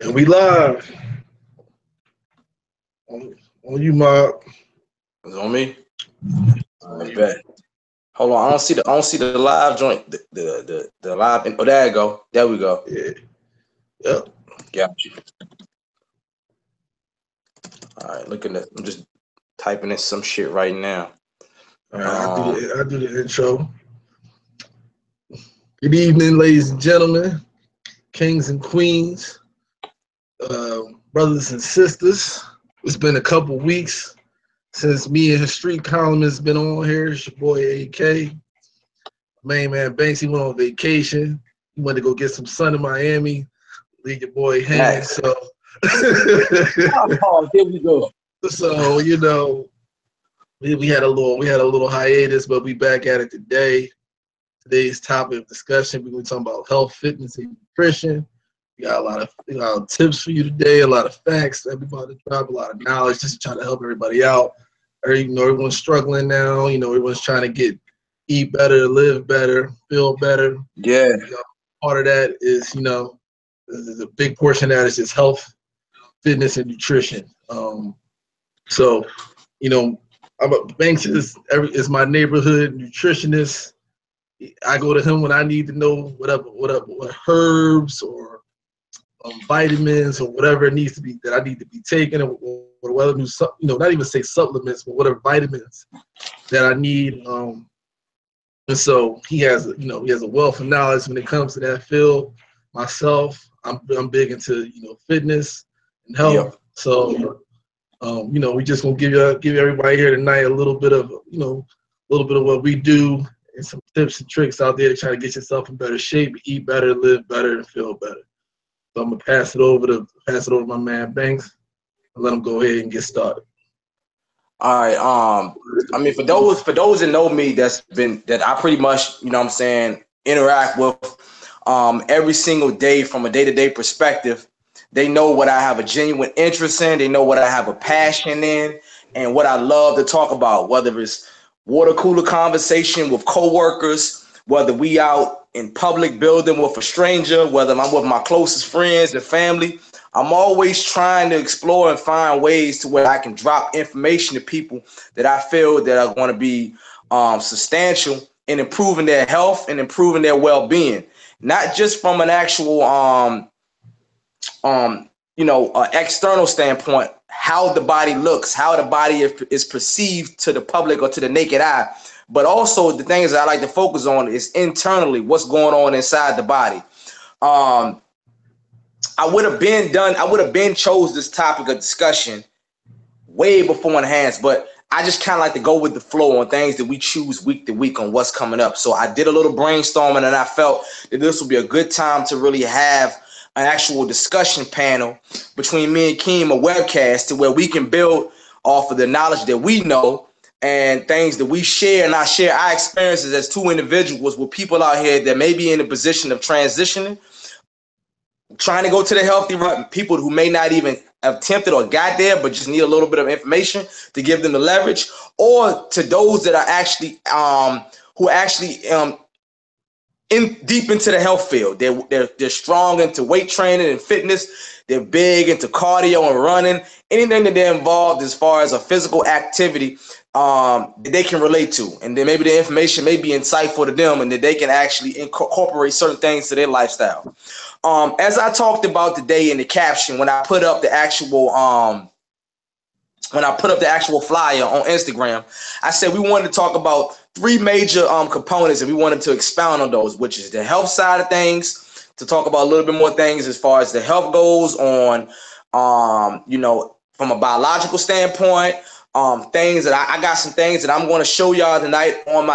And we live on you, Mob. It's on me. I bet. Hold on. I don't see the live joint. The live. Oh, there you go. There we go. Yeah. Yep. Got you. All right. Look at that. I'm just typing in some shit right now. All right, I do the intro. Good evening, ladies and gentlemen, kings and queens, brothers and sisters. It's been a couple weeks since me and his street columnist been on here. It's your boy AK. Main man Banks, he went on vacation. He went to go get some sun in Miami. Leave your boy hanging. Nice. So, Oh, here we go. so we had a little hiatus, but we back at it today. Today's topic of discussion, we're going to talk about health, fitness, and nutrition. We got a lot of tips for you today, a lot of facts. Everybody drop a lot of knowledge just to try to help everybody out. Everyone's struggling now. Everyone's trying to eat better, live better, feel better. Yeah. Part of that is, a big portion of that is just health, fitness, and nutrition. Banks is my neighborhood nutritionist. I go to him when I need to know what herbs or vitamins or whatever it needs to be that I need to be taking, or whether not even say supplements, but whatever vitamins that I need. And so he has a wealth of knowledge when it comes to that field. Myself, I'm big into fitness and health. Yep. So we just gonna give everybody here tonight a little bit of what we do and some tips and tricks out there to try to get yourself in better shape, eat better, live better, and feel better. So I'm gonna pass it over to my man Banks and let him go ahead and get started. All right. I mean, for those that know me, that I pretty much, interact with every single day from a day-to-day perspective. They know what I have a genuine interest in. They know what I have a passion in and what I love to talk about, whether it's water cooler conversation with coworkers, whether we out in public building with a stranger, whether I'm with my closest friends and family. I'm always trying to explore and find ways to where I can drop information to people that I feel that are going to be substantial in improving their health and improving their well-being, not just from an actual external standpoint, how the body looks, how the body is perceived to the public or to the naked eye, but also the things that I like to focus on is internally what's going on inside the body. I would have been chose this topic of discussion way beforehand, but I just kind of like to go with the flow on things that we choose week to week on what's coming up. So I did a little brainstorming and I felt that this would be a good time to really have an actual discussion panel between me and Keem, a webcast, to where we can build off of the knowledge that we know and things that we share, and I share our experiences as two individuals with people out here that may be in a position of transitioning, trying to go to the healthy route, people who may not even have attempted or got there, but just need a little bit of information to give them the leverage, or to those that are actually in deep into the health field. They're strong into weight training and fitness. They're big into cardio and running. Anything that they're involved as far as a physical activity that they can relate to, and then maybe the information may be insightful to them, and that they can actually incorporate certain things to their lifestyle. As I talked about today in the caption, when I put up the actual flyer on Instagram, I said we wanted to talk about three major components, and we wanted to expound on those, which is the health side of things, to talk about a little bit more things as far as the health goes on, from a biological standpoint, things that I got some things that I'm going to show y'all tonight on the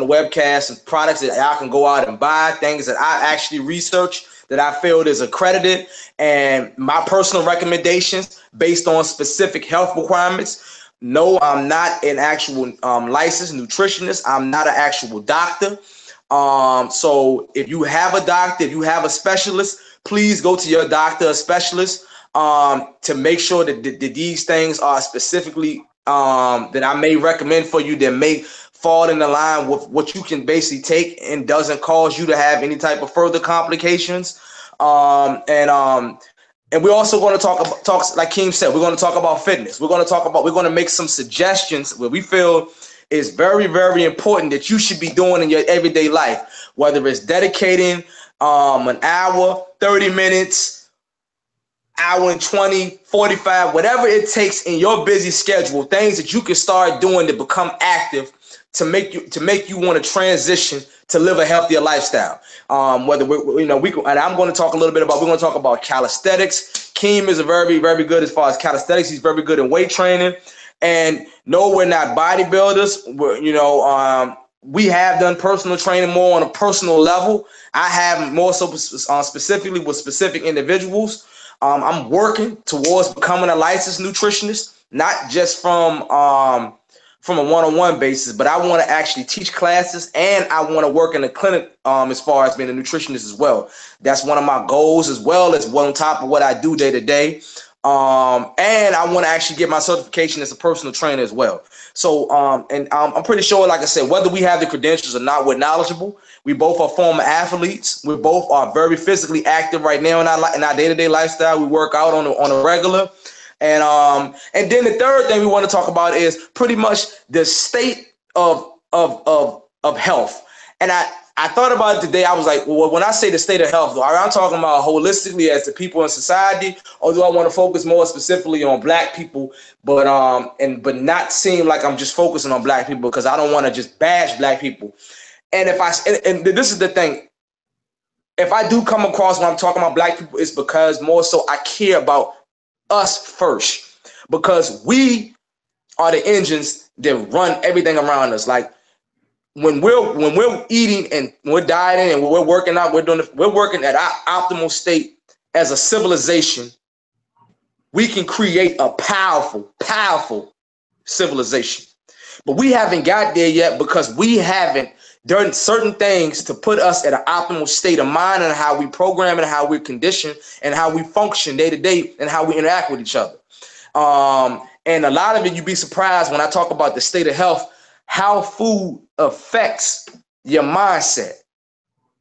webcast, and products that y'all can go out and buy, things that I actually researched that I feel is accredited, and my personal recommendations based on specific health requirements. No, I'm not an actual licensed nutritionist. I'm not an actual doctor. So if you have a doctor, if you have a specialist, please go to your doctor or specialist to make sure that these things are specifically that I may recommend for you, that may fall in the line with what you can basically take and doesn't cause you to have any type of further complications. And we're also going to talk like Keem said, we're going to talk about fitness. We're going to make some suggestions where we feel is very, very important that you should be doing in your everyday life, whether it's dedicating an hour, 30 minutes, hour and 20, 45, whatever it takes in your busy schedule, things that you can start doing to become active to make you want to transition to live a healthier lifestyle. Whether we and I'm going to talk a little bit about, we're going to talk about calisthenics. Keem is a very, very good as far as calisthenics. He's very good in weight training. And no, we're not bodybuilders. We have done personal training more on a personal level. I have more so specifically with specific individuals. I'm working towards becoming a licensed nutritionist, not just from a one-on-one basis, but I want to actually teach classes, and I want to work in the clinic as far as being a nutritionist as well. That's one of my goals, as well as on top of what I do day to day. And I want to actually get my certification as a personal trainer as well. So, I'm pretty sure, like I said, whether we have the credentials or not, we're knowledgeable. We both are former athletes. We both are very physically active right now in our day-to-day lifestyle. We work out on a regular. And then the third thing we want to talk about is pretty much the state of health. And I thought about it today. I was like, well, when I say the state of health, are I talking about holistically as the people in society, or do I want to focus more specifically on Black people, but not seem like I'm just focusing on Black people, because I don't want to just bash Black people. And and this is the thing, if I do come across when I'm talking about Black people, it's because more so I care about us first, because we are the engines that run everything around us. Like, when we're eating and we're dieting and we're working out, we're working at our optimal state as a civilization, we can create a powerful, powerful civilization. But we haven't got there yet because we haven't done certain things to put us at an optimal state of mind, and how we program and how we're conditioned and how we function day to day and how we interact with each other. And a lot of it, you'd be surprised when I talk about the state of health, how food affects your mindset.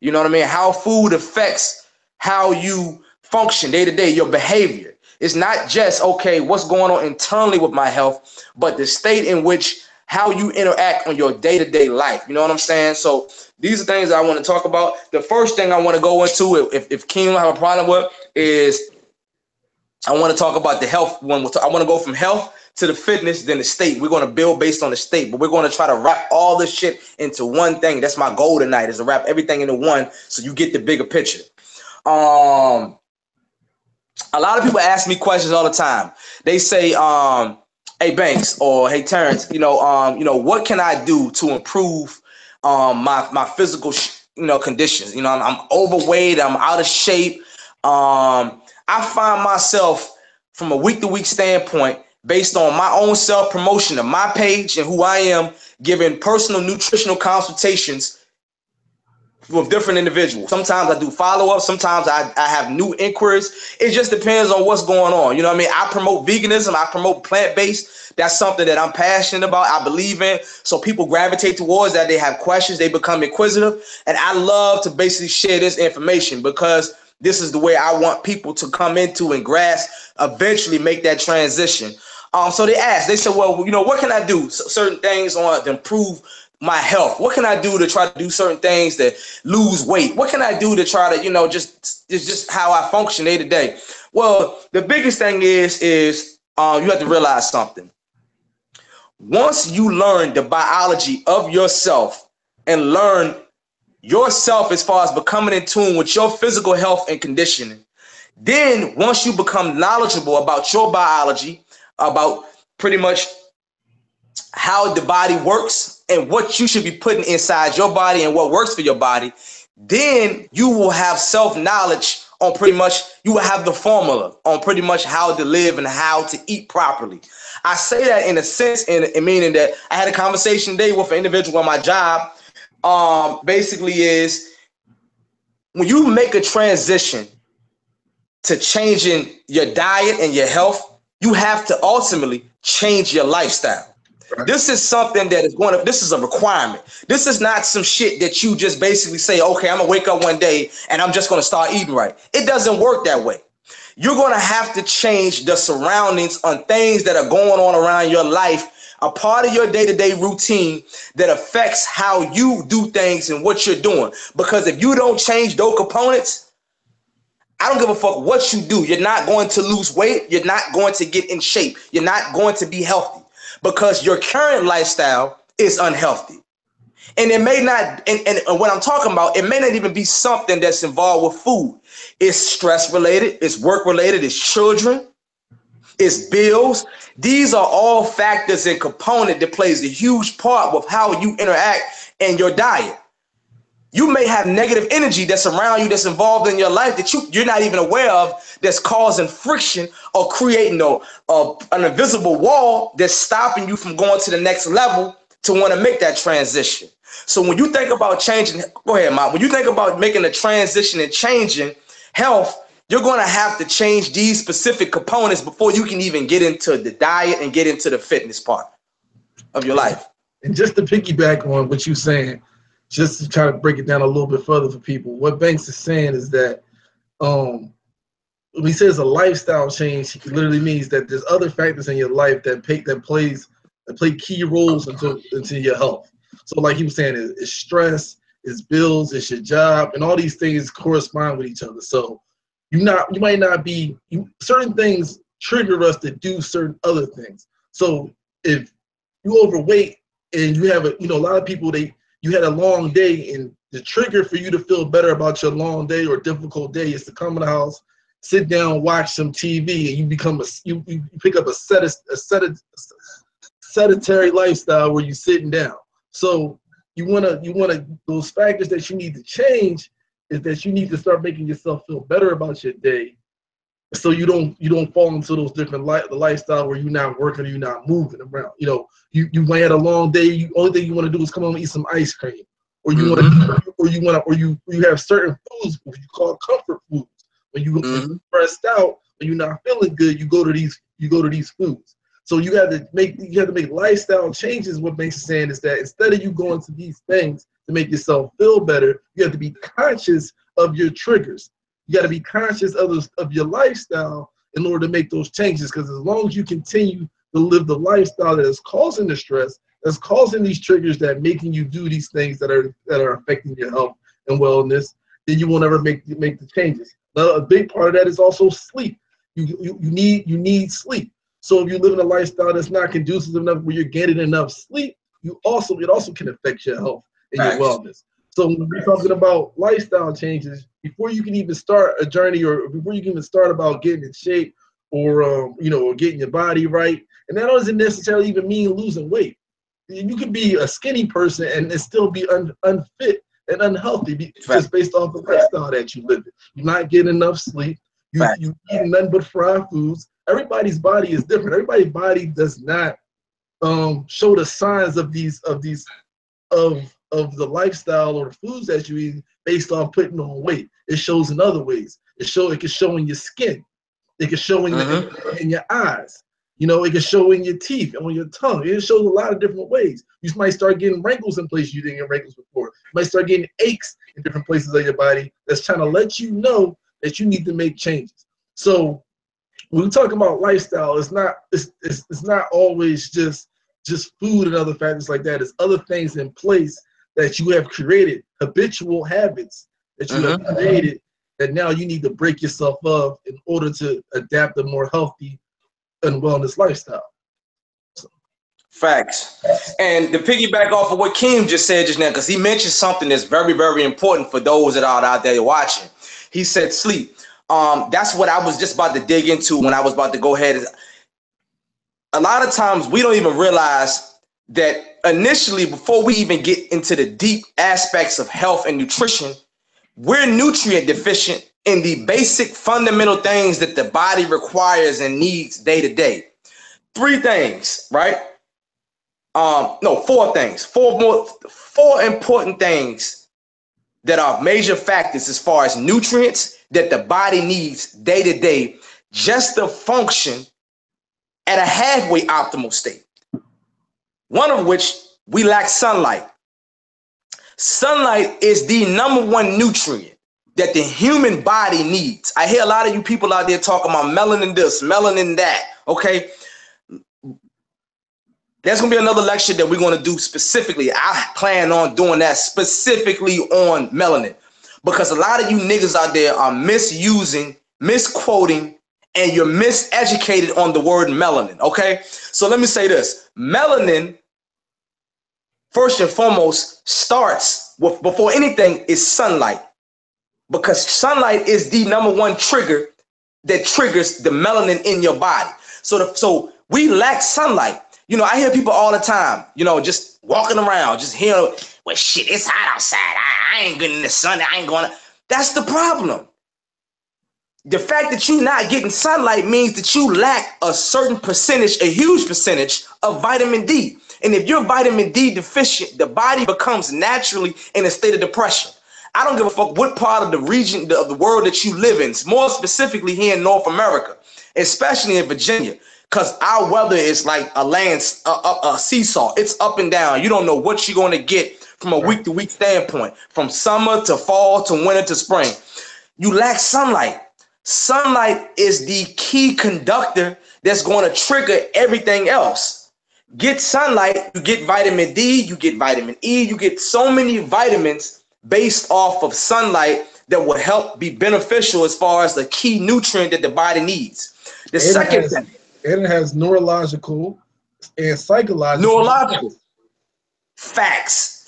You know what I mean? How food affects how you function day to day, your behavior. It's not just, okay, what's going on internally with my health, but the state in which how you interact on your day-to-day life. You know what I'm saying? So these are things I want to talk about. The first thing I want to go into, if Keem have a problem with, is I want to talk about the health. I want to go from health to the fitness, then the state. We're going to build based on the state, but we're going to try to wrap all this shit into one thing. That's my goal tonight, is to wrap everything into one so you get the bigger picture. A lot of people ask me questions all the time. They say, hey Banks, or hey Terrence, what can I do to improve my physical conditions? I'm overweight, I'm out of shape. I find myself from a week-to-week standpoint, based on my own self-promotion of my page and who I am, giving personal nutritional consultations with different individuals. Sometimes I do follow-up. Sometimes I have new inquiries. It just depends on what's going on. You know what I mean? I promote veganism. I promote plant-based. That's something that I'm passionate about, I believe in. So people gravitate towards that. They have questions. They become inquisitive. And I love to basically share this information, because this is the way I want people to come into and grasp, eventually make that transition. So they asked, they said, well, what can I do? Certain things to improve my health. What can I do to try to do certain things to lose weight? What can I do to try to, just how I function day to day? Well, the biggest thing is you have to realize something. Once you learn the biology of yourself and learn yourself as far as becoming in tune with your physical health and conditioning, then once you become knowledgeable about your biology, about pretty much how the body works and what you should be putting inside your body and what works for your body, then you will have self-knowledge on pretty much, you will have the formula on pretty much how to live and how to eat properly. I say that in a sense, in meaning that I had a conversation today with an individual on my job. Basically is, when you make a transition to changing your diet and your health, you have to ultimately change your lifestyle. Right. This is something that is this is a requirement. This is not some shit that you just basically say, okay, I'm gonna wake up one day and I'm just gonna start eating right. It doesn't work that way. you're going to have to change the surroundings on things that are going on around your life, a part of your day-to-day routine that affects how you do things and what you're doing. Because if you don't change those components, I don't give a fuck what you do. You're not going to lose weight. You're not going to get in shape. You're not going to be healthy because your current lifestyle is unhealthy. And it may not, and what I'm talking about, it may not even be something that's involved with food. It's stress related, it's work related, it's children, it's bills. These are all factors and component that plays a huge part with how you interact in your diet. You may have negative energy that's around you, that's involved in your life that you're not even aware of, that's causing friction or creating an invisible wall that's stopping you from going to the next level to want to make that transition. So when you think about changing, go ahead, Mom. When you think about making a transition and changing health, you're going to have to change these specific components before you can even get into the diet and get into the fitness part of your life. And just to piggyback on what you're saying, just to try to break it down a little bit further for people, what Banks is saying is that when he says a lifestyle change, it literally means that there's other factors in your life that play key roles into your health. So like he was saying, it's stress, it's bills, it's your job, and all these things correspond with each other. So certain things trigger us to do certain other things. So if you overweight and you have a lot of people, you had a long day, and the trigger for you to feel better about your long day or difficult day is to come in the house, sit down, watch some TV, and you become you pick up a sedentary lifestyle where you're sitting down. So you wanna those factors that you need to change is that you need to start making yourself feel better about your day, so you don't fall into those different the lifestyle where you're not working or you're not moving around. You might have a long day. Only thing you want to do is come home and eat some ice cream, or you have certain foods which you call comfort foods. When you're stressed out, when you're not feeling good, you go to these foods. So you have to make lifestyle changes. What Banks is saying is that instead of you going to these things to make yourself feel better, you have to be conscious of your triggers. You got to be conscious of your lifestyle in order to make those changes. Because as long as you continue to live the lifestyle that is causing the stress, that's causing these triggers that making you do these things that are affecting your health and wellness, then you won't ever make the changes. Now, a big part of that is also sleep. You need sleep. So if you live in a lifestyle that's not conducive enough where you're getting enough sleep, it also can affect your health and your wellness. So when we're talking about lifestyle changes, before you can even start a journey, or before you can even start about getting in shape, or getting your body right, and that doesn't necessarily even mean losing weight. You could be a skinny person and still be unfit and unhealthy just based off the lifestyle that you live in. You're not getting enough sleep. You eat nothing but fried foods. Everybody's body is different. Everybody's body does not show the signs of the lifestyle or the foods that you eat based off putting on weight. It shows in other ways. It can show in your skin. It can show in your eyes. It can show in your teeth and on your tongue. It shows a lot of different ways. You might start getting wrinkles in places you didn't get wrinkles before. You might start getting aches in different places of your body. That's trying to let you know that you need to make changes. So when we talk about lifestyle, it's not always just food and other factors like that. It's other things in place that you have created, habitual habits that you have created, that now you need to break yourself of in order to adapt a more healthy and wellness lifestyle. Facts. And to piggyback off of what Keem just said just now, because he mentioned something that's very, very important for those that are out there watching. He said sleep. That's what I was just about to dig into when I was about to go ahead. A lot of times we don't even realize that initially, before we even get into the deep aspects of health and nutrition, we're nutrient deficient in the basic fundamental things that the body requires and needs day to day. 3 things, right? No, 4 things. 4 important things that are major factors as far as nutrients that the body needs day to day just to function at a halfway optimal state. One of which, we lack sunlight. Sunlight is the #1 nutrient that the human body needs. I hear a lot of you people out there talking about melanin this, melanin that, okay? There's going to be another lecture that we're going to do specifically. I plan on doing that specifically on melanin, because a lot of you niggas out there are misusing, misquoting, and you're miseducated on the word melanin, okay? So let me say this. Melanin, first and foremost, starts with, before anything, is sunlight, because sunlight is the #1 trigger that triggers the melanin in your body. So we lack sunlight. You know, I hear people all the time, you know, just walking around, just hearing, well, shit, it's hot outside. I ain't good in the sun. I ain't going to. That's the problem. The fact that you're not getting sunlight means that you lack a certain percentage, a huge percentage of vitamin D. And if you're vitamin D deficient, the body becomes naturally in a state of depression. I don't give a fuck what part of the region of the world that you live in, more specifically here in North America, especially in Virginia. Because our weather is like a seesaw. It's up and down. You don't know what you're going to get from a week-to-week standpoint, from summer to fall to winter to spring. You lack sunlight. Sunlight is the key conductor that's going to trigger everything else. Get sunlight, you get vitamin D, you get vitamin E, you get so many vitamins based off of sunlight that will help be beneficial as far as the key nutrient that the body needs. The second thing. And it has neurological and psychological. Neurological. Facts.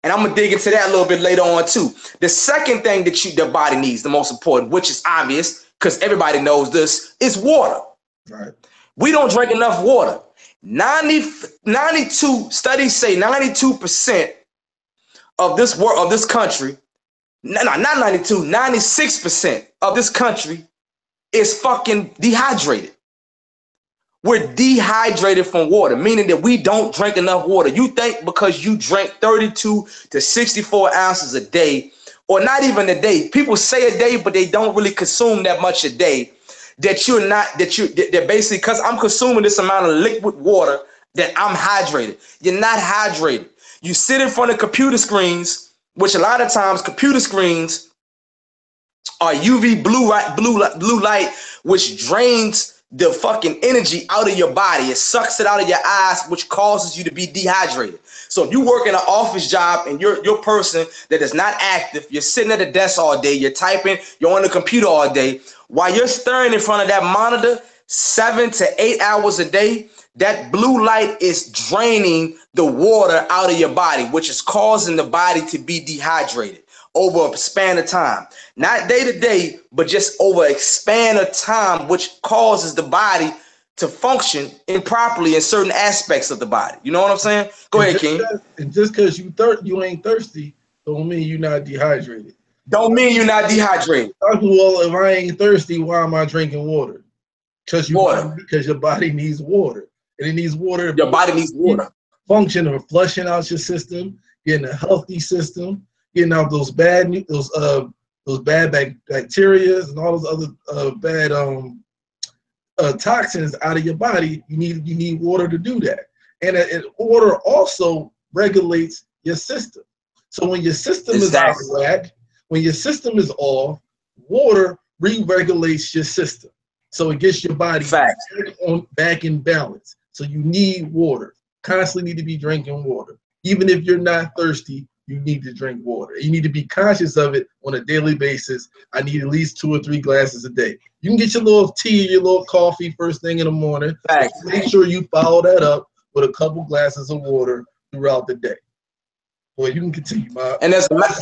And I'm going to dig into that a little bit later on too. The second thing that the body needs, the most important, which is obvious because everybody knows this, is water. Right. We don't drink enough water. 92 studies say 92% of this country, not 92, 96% of this country is fucking dehydrated. We're dehydrated from water, meaning that we don't drink enough water. You think because you drink 32 to 64 ounces a day, or not even a day, people say a day, but they don't really consume that much a day, that you're not, that basically, because I'm consuming this amount of liquid water, that I'm hydrated. You're not hydrated. You sit in front of computer screens, which a lot of times computer screens are UV blue light, which drains the fucking energy out of your body. It sucks it out of your eyes, which causes you to be dehydrated. So if you work in an office job and you're a person that is not active, you're sitting at a desk all day, you're typing, you're on the computer all day, while you're staring in front of that monitor 7 to 8 hours a day, that blue light is draining the water out of your body, which is causing the body to be dehydrated over a span of time, not day to day, but just over a span of time, which causes the body to function improperly in certain aspects of the body. You know what I'm saying? Go ahead, King. And just because you ain't thirsty, don't mean you're not dehydrated. Don't mean you're not dehydrated. Well, if I ain't thirsty, why am I drinking water? Because your body needs water, and it needs water. Your body needs water. Function of flushing out your system, getting a healthy system, getting out those bad bacteria and all those other bad toxins out of your body. You need water to do that, and water also regulates your system. So when your system is out of whack, when your system is off, water re-regulates your system. So it gets your body back in balance. So you need water. Constantly need to be drinking water. Even if you're not thirsty, you need to drink water. You need to be conscious of it on a daily basis. I need at least 2 or 3 glasses a day. You can get your little tea, your little coffee first thing in the morning. Make sure you follow that up with a couple glasses of water throughout the day. Well, you can continue, Bob. And as a matter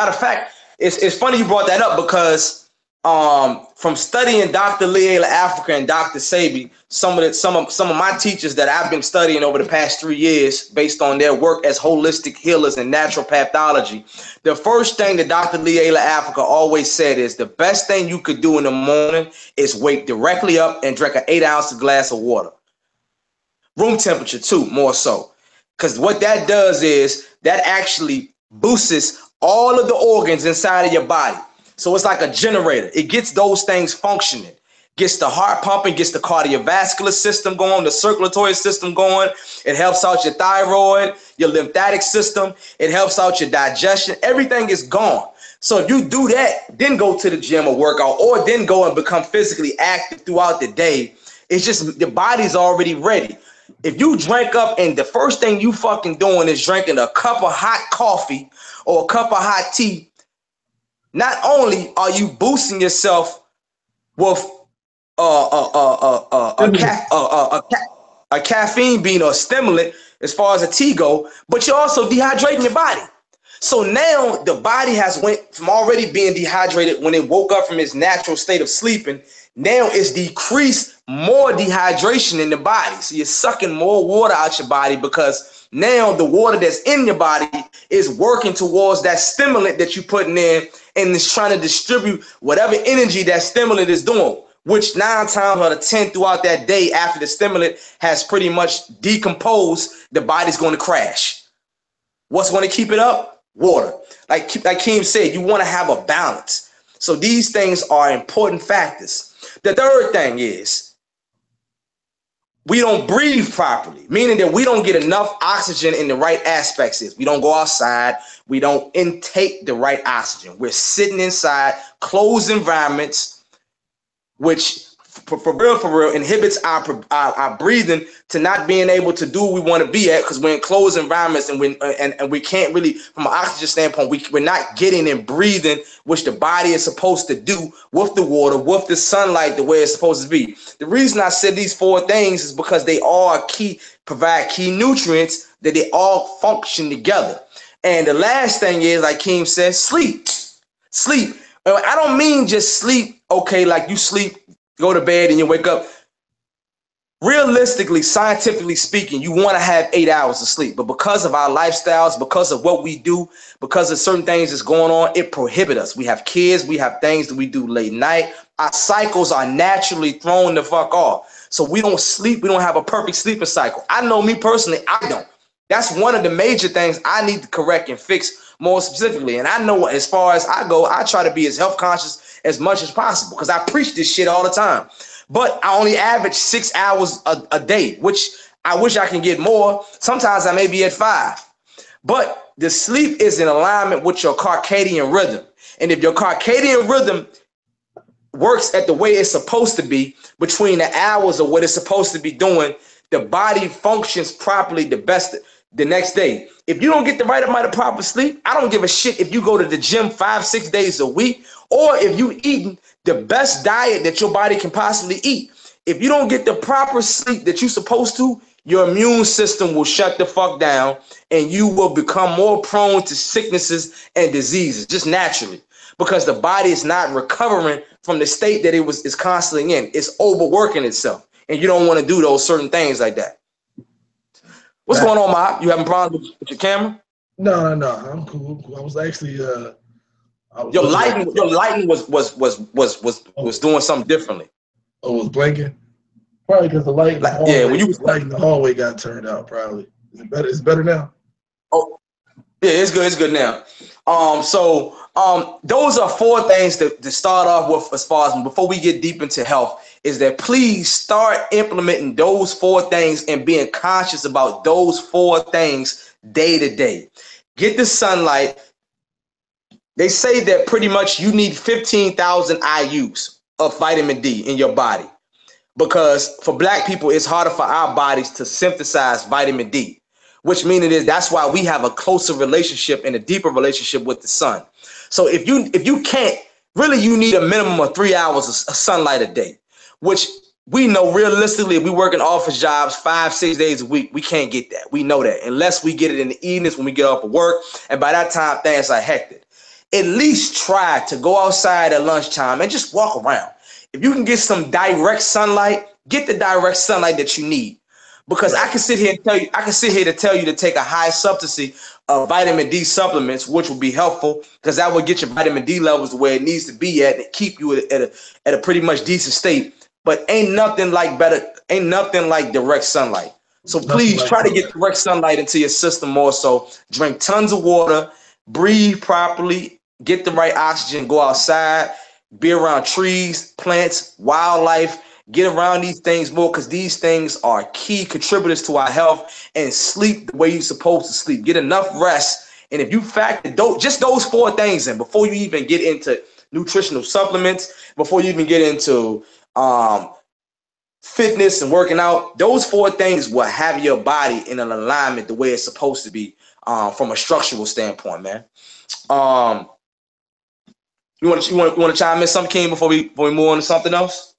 of fact, it's funny you brought that up, because from studying Dr. Lee Africa and Dr. Sebi, some of my teachers that I've been studying over the past 3 years based on their work as holistic healers and natural pathology, the first thing that Dr. Lee Africa always said is the best thing you could do in the morning is wake directly up and drink an 8-ounce glass of water. Room temperature too, more so. Because what that does is that actually boosts all of the organs inside of your body. So it's like a generator. It gets those things functioning, gets the heart pumping, gets the cardiovascular system going, the circulatory system going. It helps out your thyroid, your lymphatic system. It helps out your digestion. Everything is gone. So if you do that, then go to the gym or work out, or then go and become physically active throughout the day, it's just the body's already ready. If you drink up and the first thing you fucking doing is drinking a cup of hot coffee or a cup of hot tea, not only are you boosting yourself with a caffeine being a stimulant as far as a tea go, but you're also dehydrating your body. So now the body has went from already being dehydrated when it woke up from its natural state of sleeping. Now it's decreased more dehydration in the body. So you're sucking more water out your body because now the water that's in your body is working towards that stimulant that you're putting in, and it's trying to distribute whatever energy that stimulant is doing, which 9 times out of 10 throughout that day after the stimulant has pretty much decomposed, the body's going to crash. What's going to keep it up? Water. Like Keem said, you want to have a balance. So these things are important factors. The third thing is we don't breathe properly, meaning that we don't get enough oxygen in the right aspects. We don't go outside. We don't intake the right oxygen. We're sitting inside closed environments, which for real, inhibits our breathing to not being able to do what we want to be at, because we're in closed environments and we can't really, from an oxygen standpoint, we're not getting and breathing, which the body is supposed to do with the water, with the sunlight, the way it's supposed to be. The reason I said these 4 things is because they all provide key nutrients that they all function together. And the last thing is, like Keem says, sleep. Sleep. I don't mean just sleep, okay, like you sleep, go to bed and you wake up. Realistically, scientifically speaking, you want to have 8 hours of sleep. But because of our lifestyles, because of what we do, because of certain things that's going on, it prohibits us. We have kids, we have things that we do late night. Our cycles are naturally thrown the fuck off. So we don't sleep. We don't have a perfect sleeping cycle. I know me personally, I don't. That's one of the major things I need to correct and fix more specifically. And I know as far as I go, I try to be as health conscious as much as possible because I preach this shit all the time. But I only average 6 hours a day, which I wish I can get more. Sometimes I may be at 5. But the sleep is in alignment with your circadian rhythm. And if your circadian rhythm works at the way it's supposed to be, between the hours of what it's supposed to be doing, the body functions properly the next day. If you don't get the right amount of proper sleep, I don't give a shit if you go to the gym 5-6 days a week, or if you eating the best diet that your body can possibly eat. If you don't get the proper sleep that you're supposed to, your immune system will shut the fuck down and you will become more prone to sicknesses and diseases just naturally, because the body is not recovering from the state that is constantly in. It's overworking itself, and you don't want to do those certain things like that. What's going on, Ma? You having problems with your camera? No, I'm cool. I was actually your lighting was doing something differently. Oh, it was blinking? Probably because the light in the hallway got turned out, probably. Is it better? It's better now? Oh, yeah, it's good. It's good now. Those are 4 things to start off with as far as before we get deep into health, is that please start implementing those 4 things and being conscious about those 4 things day to day. Get the sunlight. They say that pretty much you need 15,000 IUs of vitamin D in your body, because for Black people, it's harder for our bodies to synthesize vitamin D, which means that's why we have a closer relationship and a deeper relationship with the sun. So if you can't, really you need a minimum of 3 hours of sunlight a day, which we know realistically, if we work in office jobs 5-6 days a week, we can't get that. We know that, unless we get it in the evenings when we get off of work. And by that time, things are hectic. At least try to go outside at lunchtime and just walk around. If you can get some direct sunlight, get the direct sunlight that you need. Because I can sit here to tell you to take a high substancy of vitamin D supplements, which will be helpful, because that will get your vitamin D levels where it needs to be at and keep you at a pretty much decent state. But ain't nothing like direct sunlight. So please try to get direct sunlight into your system more so. Drink tons of water, breathe properly, get the right oxygen, go outside, be around trees, plants, wildlife, Get around these things more because these things are key contributors to our health. And sleep the way you're supposed to sleep. Get enough rest. And if you factor just those 4 things in before you even get into nutritional supplements, before you even get into fitness and working out, those 4 things will have your body in an alignment the way it's supposed to be from a structural standpoint, man. You want to chime in something, King, before we move on to something else?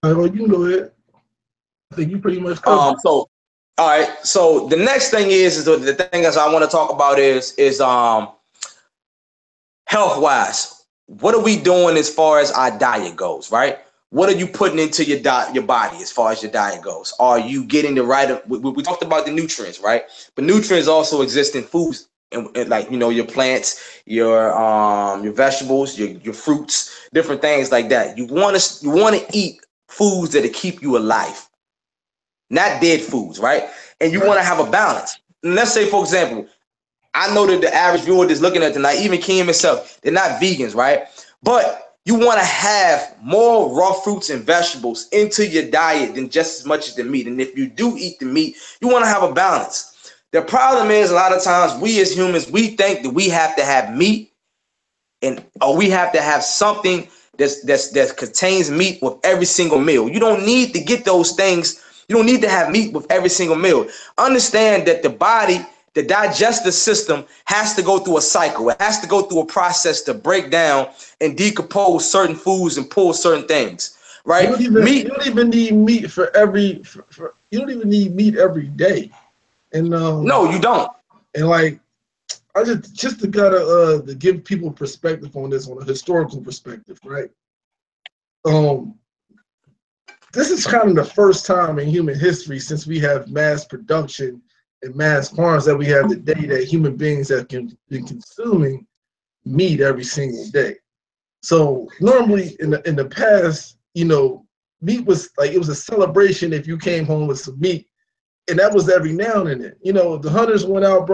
Well, you can go ahead. I think you pretty much covered. All right. So the next thing is the thing that I want to talk about is health wise. What are we doing as far as our diet goes, right? What are you putting into your body as far as your diet goes? Are you getting the right? We talked about the nutrients, right? But nutrients also exist in foods, and like your plants, your vegetables, your fruits, different things like that. You want to eat foods that keep you alive, not dead foods, right? And you want to have a balance. And let's say, for example, I know that the average viewer that's looking at tonight, even Kim himself, they're not vegans, right? But you want to have more raw fruits and vegetables into your diet than just as much as the meat. And if you do eat the meat, you want to have a balance. The problem is a lot of times we as humans, we think that we have to have meat or we have to have something that contains meat with every single meal. You don't need to get those things. You don't need to have meat with every single meal. Understand that the body, the digestive system has to go through a cycle. It has to go through a process to break down and decompose certain foods and pull certain things, right? You don't even need meat you don't even need meat every day. And no, you don't. And like, I just to gotta to give people perspective on this, on a historical perspective, right? This is kind of the first time in human history since we have mass production and mass farms that we have today that human beings have been consuming meat every single day. So normally in the past, meat was like, it was a celebration if you came home with some meat, and that was every now and then. If the hunters went out,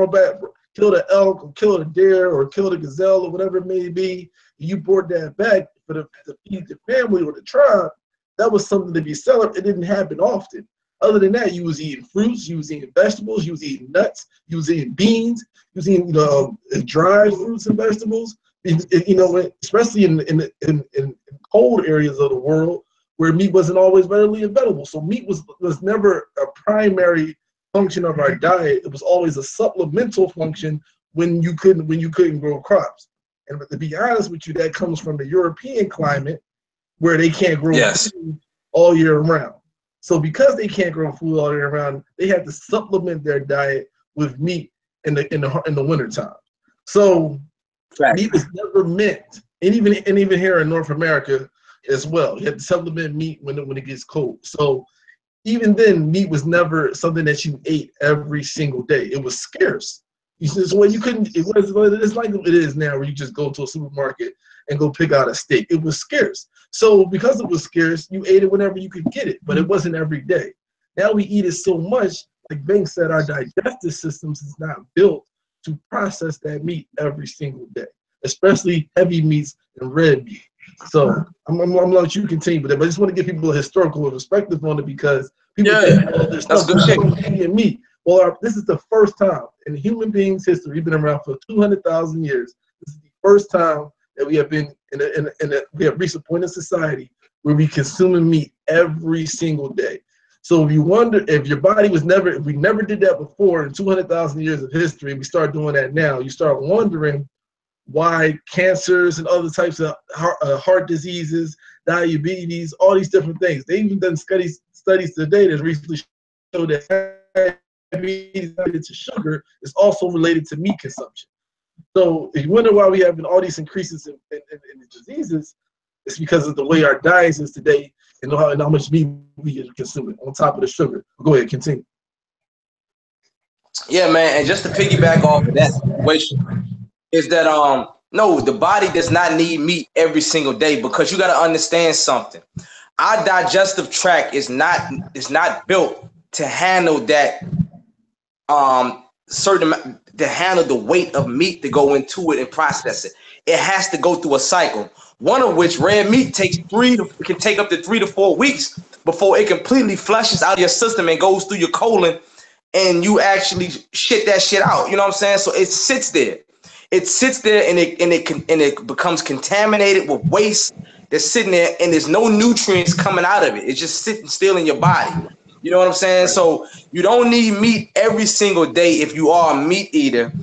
killed an elk or killed a deer or killed a gazelle or whatever it may be, you brought that back to feed the family or the tribe. That was something to be celebrated. It didn't happen often. Other than that, you was eating fruits, you was eating vegetables, you was eating nuts, you was eating beans, you was eating dried fruits and vegetables. Especially in cold areas of the world where meat wasn't always readily available. So meat was never a primary function of our diet. It was always a supplemental function when you couldn't grow crops. And to be honest with you, that comes from the European climate where they can't grow food all year round. So because they can't grow food all year round, they have to supplement their diet with meat in the wintertime. So meat was never meant, and even here in North America as well, you have to supplement meat when it gets cold. So even then, meat was never something that you ate every single day. It was scarce. You couldn't. It's like it is now, where you just go to a supermarket and go pick out a steak. It was scarce. So because it was scarce, you ate it whenever you could get it, but it wasn't every day. Now we eat it so much, like Banks said, our digestive systems is not built to process that meat every single day, especially heavy meats and red meat. So I'm gonna let you continue with that, but I just want to give people a historical perspective on it, because people think, there's stuff in meat. Well, this is the first time in human beings' history. We've been around for 200,000 years. This is the first time that we have been we have reached a point in society where we consuming meat every single day. So if you wonder if your body if we never did that before in 200,000 years of history, we start doing that now, you start wondering why cancers and other types of heart diseases, diabetes, all these different things. They've even done studies today that recently showed that diabetes related to sugar is also related to meat consumption. So if you wonder why we have all these increases in the diseases, it's because of the way our diet is today and how much meat we are consuming on top of the sugar. Go ahead, continue. Yeah, man, and just to piggyback off of that situation is that no, the body does not need meat every single day, because you got to understand something. Our digestive tract is not built to handle that to handle the weight of meat to go into it and process it. it has to go through a cycle. One of which red meat can take up to 3 to 4 weeks before it completely flushes out of your system and goes through your colon, and you actually shit that shit out. You know what I'm saying? So it sits there. It sits there and it becomes contaminated with waste that's sitting there, and there's no nutrients coming out of it. It's just sitting still in your body. You know what I'm saying? So you don't need meat every single day if you are a meat eater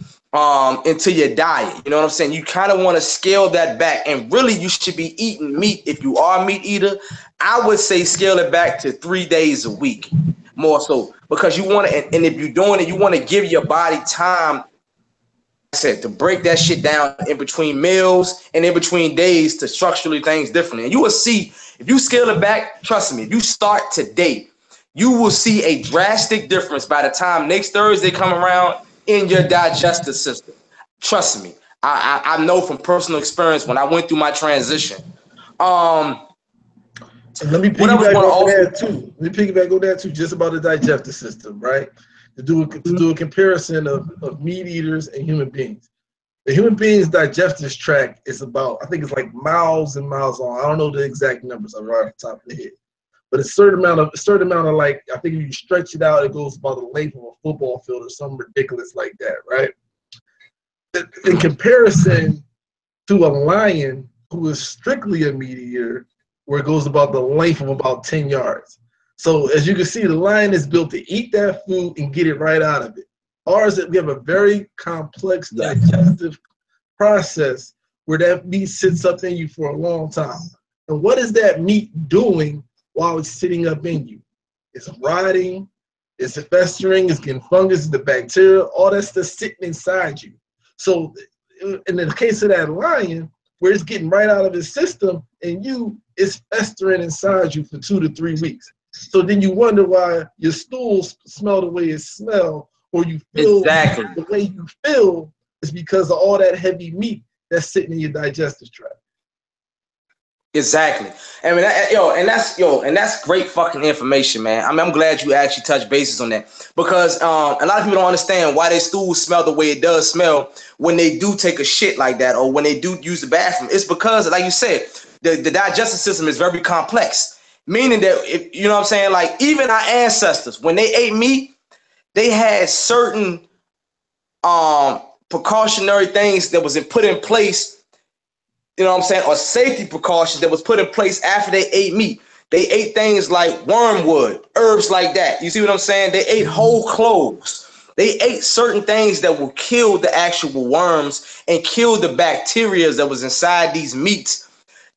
into your diet. You know what I'm saying? You kind of want to scale that back, and really you should be eating meat if you are a meat eater. I would say scale it back to 3 days a week, more so, because you want to, and if you're doing it, you want to give your body time, I said, to break that shit down in between meals and in between days to structurally things differently. And you will see, if you scale it back, trust me, if you start today, you will see a drastic difference by the time next Thursday come around in your digestive system. Trust me, I know from personal experience when I went through my transition. And let me piggyback on that too. Let me piggyback on that too, just about the digestive system, right? To do a comparison of meat eaters and human beings. The human being's digestive tract is about, I think it's like miles and miles long. I don't know the exact numbers. I'm right off the top of the head, but a certain amount of like, I think if you stretch it out, it goes about the length of a football field or something ridiculous like that, right? In comparison to a lion who is strictly a meat eater, where it goes about the length of about 10 yards. So as you can see, the lion is built to eat that food and get it right out of it. Ours, we have a very complex digestive process where that meat sits up in you for a long time. And what is that meat doing while it's sitting up in you? It's rotting, it's festering, it's getting fungus, the bacteria, all that stuff sitting inside you. So in the case of that lion, where it's getting right out of his system and it's festering inside you for 2 to 3 weeks. So then you wonder why your stools smell the way it smells, or you feel the way you feel is because of all that heavy meat that's sitting in your digestive tract. Exactly. I mean, and that's great fucking information, man. I mean, I'm glad you actually touched bases on that, because a lot of people don't understand why their stools smell the way it does smell when they do take a shit like that, or when they do use the bathroom. It's because, like you said, the digestive system is very complex. Meaning that, if, you know what I'm saying? Like, even our ancestors, when they ate meat, they had certain precautionary things that was put in place, you know what I'm saying, or safety precautions that was put in place after they ate meat. They ate things like wormwood, herbs like that. You see what I'm saying? They ate whole cloves. They ate certain things that will kill the actual worms and kill the bacteria that was inside these meats,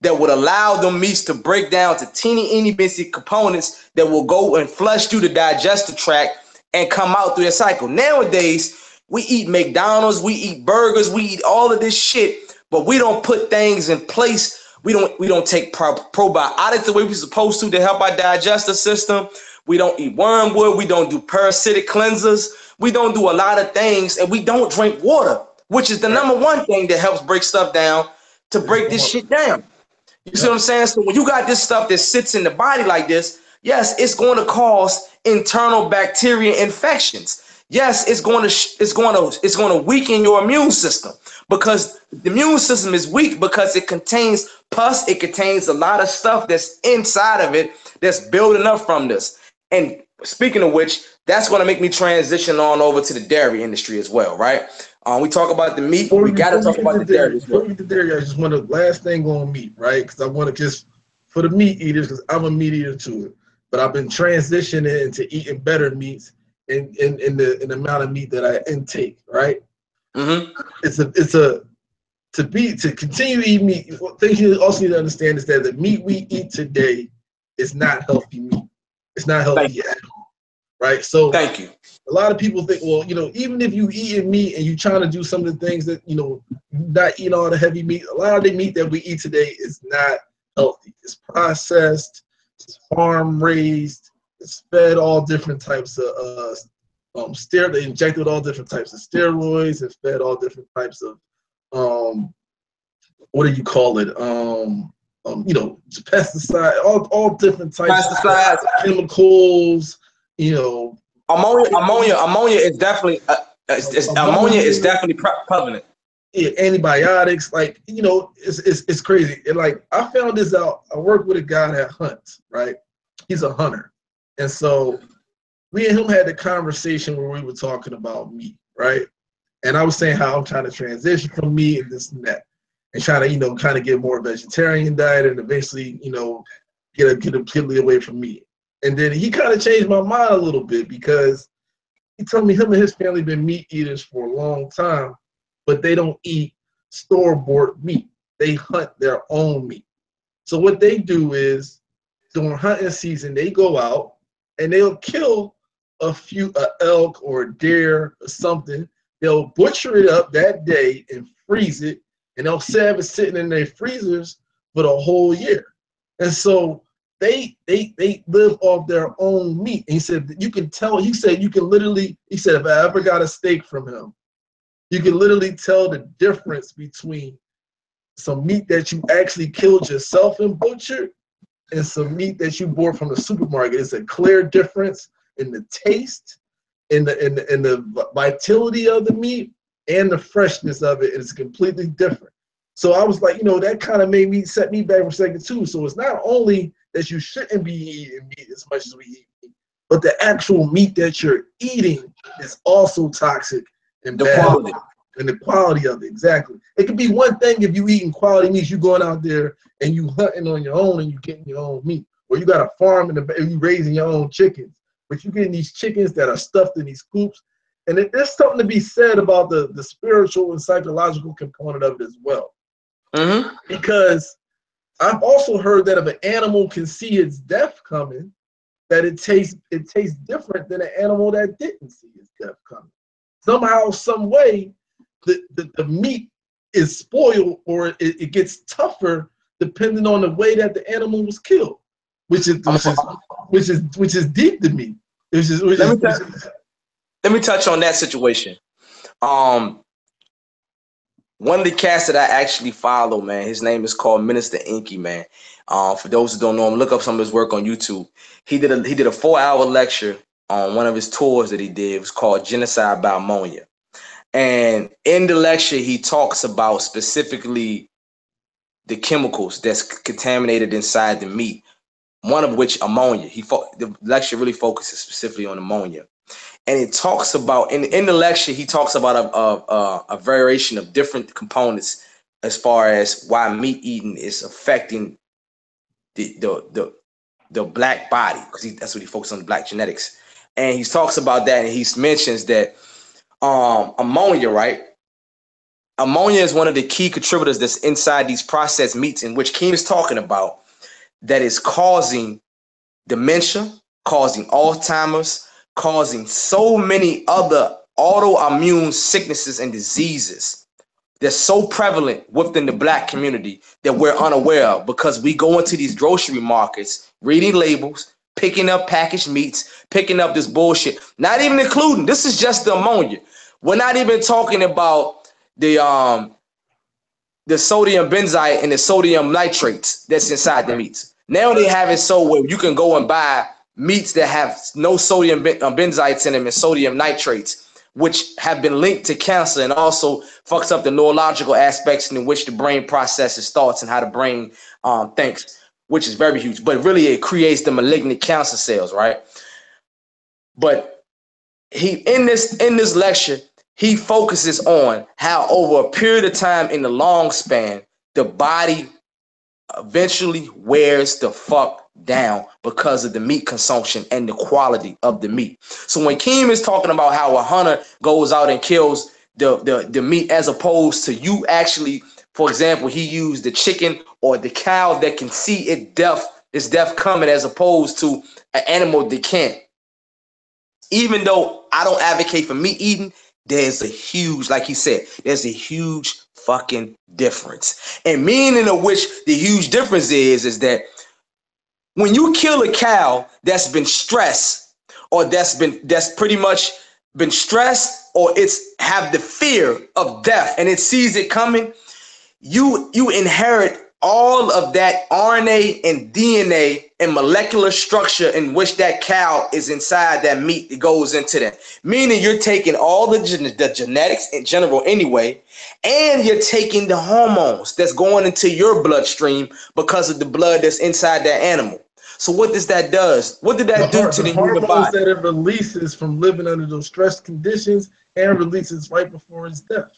that would allow them meats to break down to teeny bitsy components that will go and flush through the digestive tract and come out through the cycle. Nowadays, we eat McDonald's, we eat burgers, we eat all of this shit, but we don't put things in place. We don't take probiotics the way we're supposed to help our digestive system. We don't eat wormwood. We don't do parasitic cleansers. We don't do a lot of things, and we don't drink water, which is the number one thing that helps break stuff down, to break this shit down. You see what I'm saying? So when you got this stuff that sits in the body like this, yes, it's going to cause internal bacteria infections. Yes, it's going to weaken your immune system, because the immune system is weak because it contains pus. It contains a lot of stuff that's inside of it that's building up from this. And speaking of which, that's going to make me transition on over to the dairy industry as well, right? We talk about the meat. We got to talk about the dairy. Before we get to dairy, I just want the last thing on meat, right? Because I want to just, for the meat eaters, because I'm a meat eater too, but I've been transitioning into eating better meats in the amount of meat that I intake, right? Mm-hmm. To continue to eat meat. Things you also need to understand is that the meat we eat today is not healthy meat. It's not healthy at all, right? So thank you. A lot of people think, well, even if you eating meat and you trying to do some of the things that, not eating all the heavy meat, a lot of the meat that we eat today is not healthy. It's processed, it's farm raised, it's fed all different types of steroids, injected with all different types of steroids, it's fed all different types of what do you call it? Pesticide, all different types of chemicals, Ammonia is definitely ammonia is definitely prevalent. antibiotics. Like, you know, it's crazy. And like, I found this out. I work with a guy that hunts, right? He's a hunter. And so we and him had a conversation where we were talking about meat, right? And I was saying how I'm trying to transition from meat and this and that, and trying to, you know, kind of get more vegetarian diet and eventually, you know, get completely away from meat. And then he kind of changed my mind a little bit because he told me him and his family been meat eaters for a long time, but they don't eat store-bought meat. They hunt their own meat. So what they do is during hunting season, they go out and they'll kill a elk or a deer or something. They'll butcher it up that day and freeze it, and they'll have it sitting in their freezers for the whole year. And so they live off their own meat. And he said you can tell. He said you can literally. He said if I ever got a steak from him, you can literally tell the difference between some meat that you actually killed yourself and butchered and some meat that you bought from the supermarket. It's a clear difference in the taste, in the vitality of the meat, and the freshness of it. It's completely different. So I was like, you know, that kind of set me back for a second too. So it's not only that you shouldn't be eating meat as much as we eat meat, but the actual meat that you're eating is also toxic and The bad. quality. And the quality of it, exactly. It could be one thing if you eating quality meat, you going out there and you hunting on your own and you getting your own meat, or you got a farm and you raising your own chickens, but you getting these chickens that are stuffed in these coops. And there's something to be said about the spiritual and psychological component of it as well. Mm-hmm. Because I've also heard that if an animal can see its death coming, that it tastes different than an animal that didn't see its death coming. Somehow, some way, the meat is spoiled, or it gets tougher depending on the way that the animal was killed, which is deep to me. Let me touch on that situation. One of the cats that I actually follow, man, his name is called Minister Inky, man. For those who don't know him, look up some of his work on YouTube. He did a 4-hour lecture on one of his tours that he did. It was called Genocide by Ammonia. And in the lecture, he talks about specifically the chemicals that's contaminated inside the meat, one of which ammonia. The lecture really focuses specifically on ammonia. And it talks about, in the lecture, he talks about a variation of different components as far as why meat eating is affecting the black body, because that's what he focuses on, the black genetics. And he talks about that, and he mentions that ammonia, right? Ammonia is one of the key contributors that's inside these processed meats, in which Keem is talking about, that is causing dementia, causing Alzheimer's, causing so many other autoimmune sicknesses and diseases that's so prevalent within the black community that we're unaware of, because we go into these grocery markets, reading labels, picking up packaged meats, picking up this bullshit, not even including, this is just the ammonia. We're not even talking about the sodium benzoate and the sodium nitrates that's inside the meats. Now they have it so where you can go and buy meats that have no sodium benzoates in them and sodium nitrates, which have been linked to cancer and also fucks up the neurological aspects in which the brain processes thoughts and how the brain thinks, which is very huge. But really, it creates the malignant cancer cells, right? But in this lecture, he focuses on how over a period of time in the long span, the body eventually wears the fuck down because of the meat consumption and the quality of the meat. So when Keem is talking about how a hunter goes out and kills the meat, as opposed to you actually, for example, he used the chicken or the cow that can see its death coming, as opposed to an animal that can't. Even though I don't advocate for meat eating, there's a huge, like he said, there's a huge fucking difference. And meaning of which the huge difference is that when you kill a cow that's been stressed, or that's pretty much been stressed, or it's have the fear of death and it sees it coming, you inherit all of that RNA and DNA and molecular structure in which that cow is inside that meat that goes into that. Meaning you're taking all the genetics in general anyway, and you're taking the hormones that's going into your bloodstream because of the blood that's inside that animal. So what does that does? What did that do to the human hormones body? that it releases from living under those stress conditions and releases right before its death.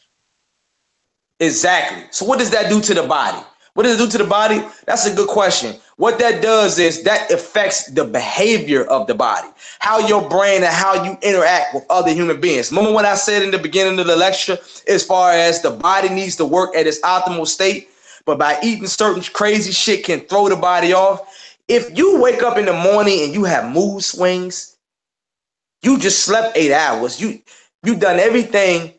Exactly. So what does that do to the body? What does it do to the body? That's a good question. What that does is that affects the behavior of the body, how your brain and how you interact with other human beings. Remember when I said in the beginning of the lecture, as far as the body needs to work at its optimal state, but by eating certain crazy shit can throw the body off. If you wake up in the morning and you have mood swings, you just slept 8 hours. You done everything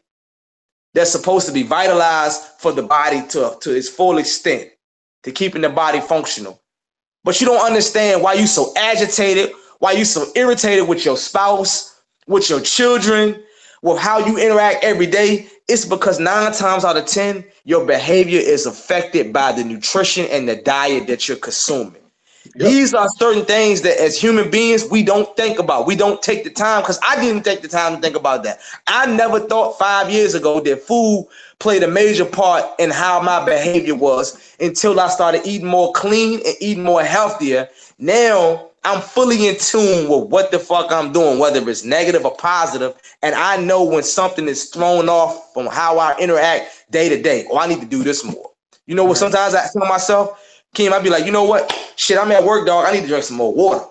that's supposed to be vitalized for the body to its full extent, to keeping the body functional. But you don't understand why you so agitated, why you so irritated with your spouse, with your children, with how you interact every day. It's because 9 times out of 10, your behavior is affected by the nutrition and the diet that you're consuming. Yep. These are certain things that as human beings, we don't think about. We don't take the time, because I didn't take the time to think about that. I never thought 5 years ago that food played a major part in how my behavior was until I started eating more clean and eating more healthier. Now I'm fully in tune with what the fuck I'm doing, whether it's negative or positive. And I know when something is thrown off from how I interact day to day, or I need to do this more. You know what? Sometimes I tell myself, Kim, I'd be like, you know what? Shit, I'm at work, dog. I need to drink some more water.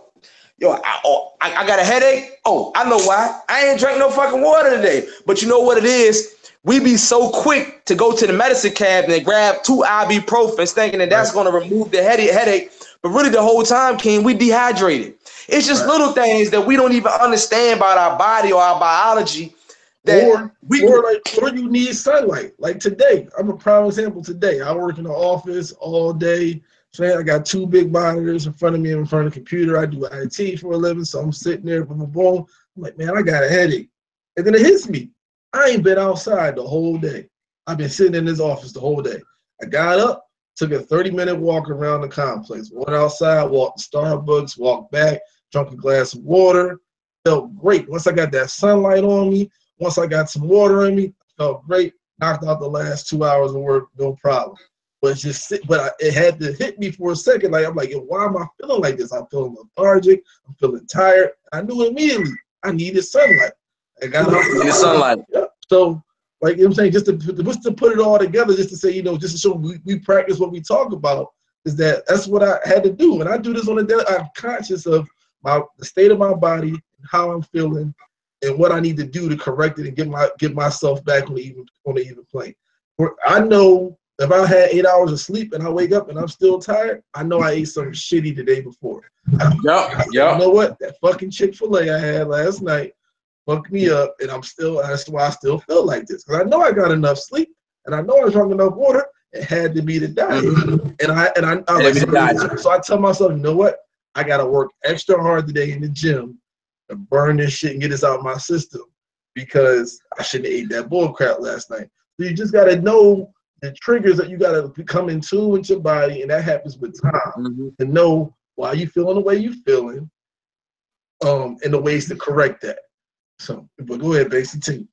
Yo, I got a headache. Oh, I know why. I ain't drank no fucking water today. But you know what it is? We be so quick to go to the medicine cabinet and grab 2 ibuprofens thinking that that's going to remove the headache. But really the whole time, King, we dehydrated. It's just little things that we don't even understand about our body or our biology. Or you need sunlight. Like today, I'm a prime example today. I work in the office all day. So I got 2 big monitors in front of me in front of the computer. I do IT for a living, so I'm sitting there with my boom. I'm like, man, I got a headache. And then it hits me. I ain't been outside the whole day. I've been sitting in this office the whole day. I got up, took a 30-minute walk around the complex, went outside, walked to Starbucks, walked back, drank a glass of water. Felt great. Once I got that sunlight on me, once I got some water in me, felt great. Knocked out the last 2 hours of work, no problem. But it had to hit me for a second. Like I'm like, yo, why am I feeling like this? I'm feeling lethargic. I'm feeling tired. I knew immediately I needed sunlight. I got out. Needed sunlight. Yeah. So, like you know what I'm saying, just to put it all together, just to say, just to show we practice what we talk about, is that's what I had to do. And I do this on a daily. I'm conscious of the state of my body, how I'm feeling, and what I need to do to correct it and get myself back on the even plane. I know if I had 8 hours of sleep and I wake up and I'm still tired, I know I ate something shitty the day before. You know what? That fucking Chick-fil-A I had last night fucked me up, and that's why I still feel like this. Because I know I got enough sleep, and I know I drank enough water. It had to be the diet. So I tell myself, you know what? I gotta work extra hard today in the gym to burn this shit and get this out of my system, because I shouldn't have ate that bull crap last night. So you just gotta know the triggers that you gotta become in tune with your body, and that happens with time. To know why you feeling the way you feeling, and the ways to correct that. So, but go ahead, Basie T.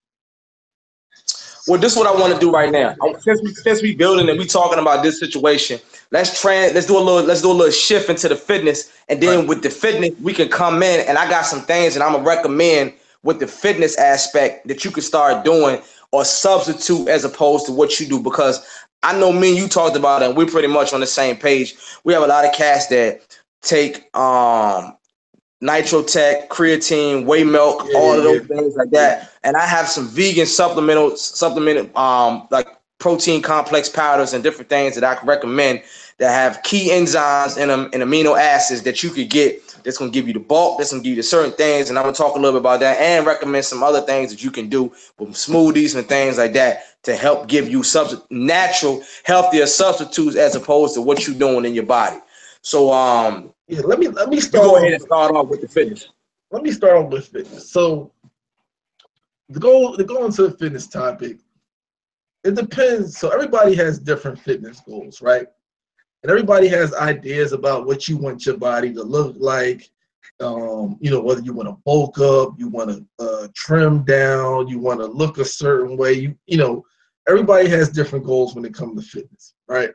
Well, this is what I want to do right now. Since we building and we talking about this situation, let's do a little shift into the fitness, and then with the fitness we can come in, and I got some things that I'm gonna recommend with the fitness aspect that you can start doing or substitute as opposed to what you do, because I know me and you talked about it, and we're pretty much on the same page. We have a lot of cats that take Nitrotech, creatine, whey milk, all of those things like that. And I have some vegan supplemental like protein complex powders and different things that I can recommend that have key enzymes in them and amino acids that you could get that's going to give you the bulk, that's going to give you the certain things. And I'm going to talk a little bit about that and recommend some other things that you can do with smoothies and things like that to help give you natural, healthier substitutes as opposed to what you're doing in your body. So, let me start. Go ahead and start off with the fitness. Let me start off with fitness. So, to go into the fitness topic, it depends. So everybody has different fitness goals, right? And everybody has ideas about what you want your body to look like. You know, whether you want to bulk up, you want to trim down, you want to look a certain way. You know, everybody has different goals when it comes to fitness, right?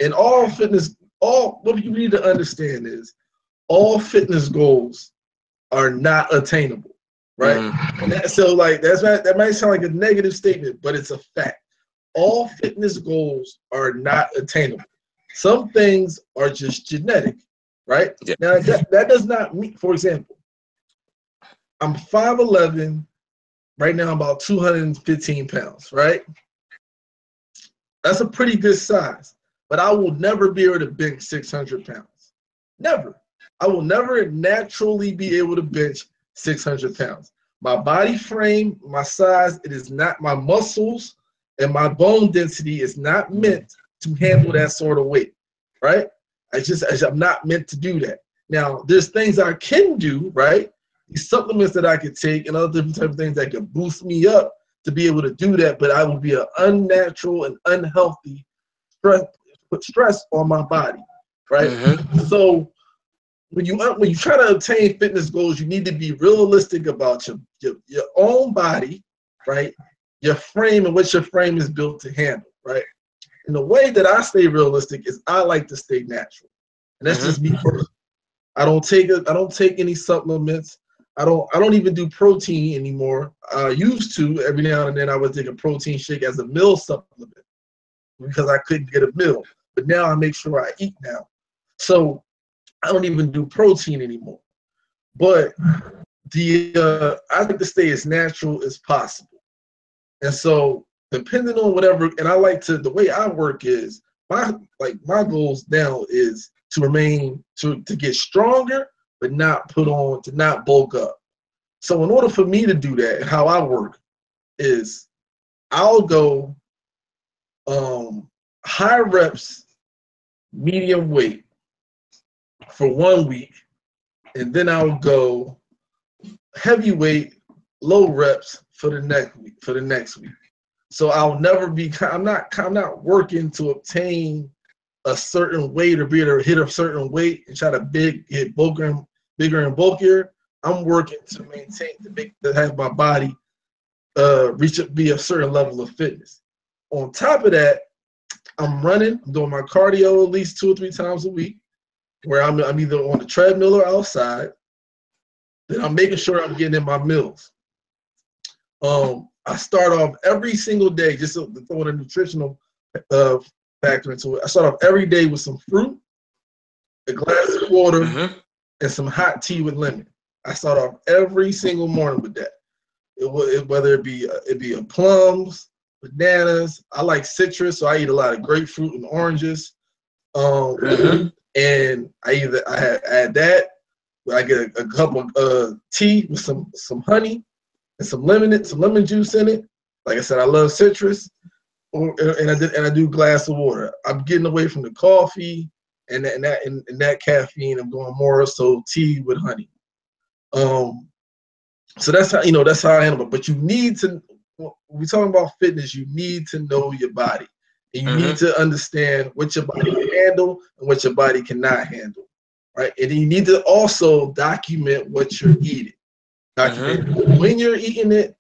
And what you need to understand is all fitness goals are not attainable, right? And that might sound like a negative statement, but it's a fact. All fitness goals are not attainable. Some things are just genetic, right? Yeah. Now that does not mean, for example, I'm 5'11", right now I'm about 215 pounds, right? That's a pretty good size, but I will never be able to bench 600 pounds. Never. I will never naturally be able to bench 600 pounds. My body frame, my size, it is not, my muscles and my bone density is not meant to handle that sort of weight, right? I'm not meant to do that. Now, there's things I can do, right? These supplements that I could take and other different types of things that could boost me up to be able to do that, but I will be an unnatural and unhealthy put stress on my body, right? So when you try to obtain fitness goals, you need to be realistic about your own body, right? Your frame and what your frame is built to handle, right? And the way that I stay realistic is I like to stay natural, and that's just me personally. I don't take any supplements. I don't even do protein anymore. I used to every now and then I would take a protein shake as a meal supplement because I couldn't get a meal. But now I make sure I eat now. So I don't even do protein anymore. But I like to stay as natural as possible. And so depending on whatever, and the way I work is my goals now is to get stronger, but not bulk up. So in order for me to do that, how I work is I'll go high reps, medium weight for 1 week, and then I'll go heavy weight, low reps for the next week. So I'm not working to obtain a certain weight or be able to hit a certain weight and try to get bigger and bulkier. I'm working to have my body be a certain level of fitness. On top of that, I'm doing my cardio at least 2 or 3 times a week, where I'm either on the treadmill or outside. Then I'm making sure I'm getting in my meals. I start off every single day, just to throw in a nutritional factor into it. I start off every day with some fruit, a glass of water, and some hot tea with lemon. I start off every single morning with that. Whether it be plums, bananas. I like citrus, so I eat a lot of grapefruit and oranges. And I add that. I get a cup of tea with some honey and some lemon juice in it. Like I said, I love citrus, and I do a glass of water. I'm getting away from the coffee and that caffeine. I'm going more so tea with honey. So that's how I handle it. But you need to, when we're talking about fitness, you need to know your body, and you need to understand what your body can handle and what your body cannot handle, right? And then you need to also document what you're eating. Document when you're eating it,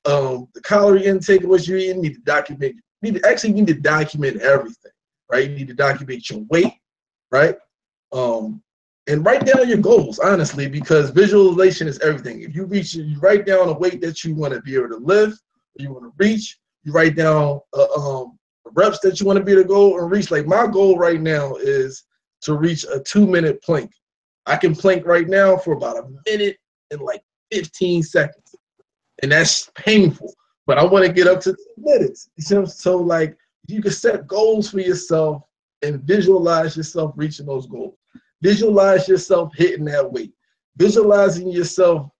the calorie intake of what you're eating. You need to document everything, right? You need to document your weight, right? And write down your goals, honestly, because visualization is everything. If you write down a weight that you want to be able to lift, or you want to reach. You write down reps that you want to be able to go and reach. Like my goal right now is to reach a 2-minute plank. I can plank right now for about a minute and like 15 seconds, and that's painful. But I want to get up to 2 minutes. So like you can set goals for yourself and visualize yourself reaching those goals. Visualize yourself hitting that weight. Visualizing yourself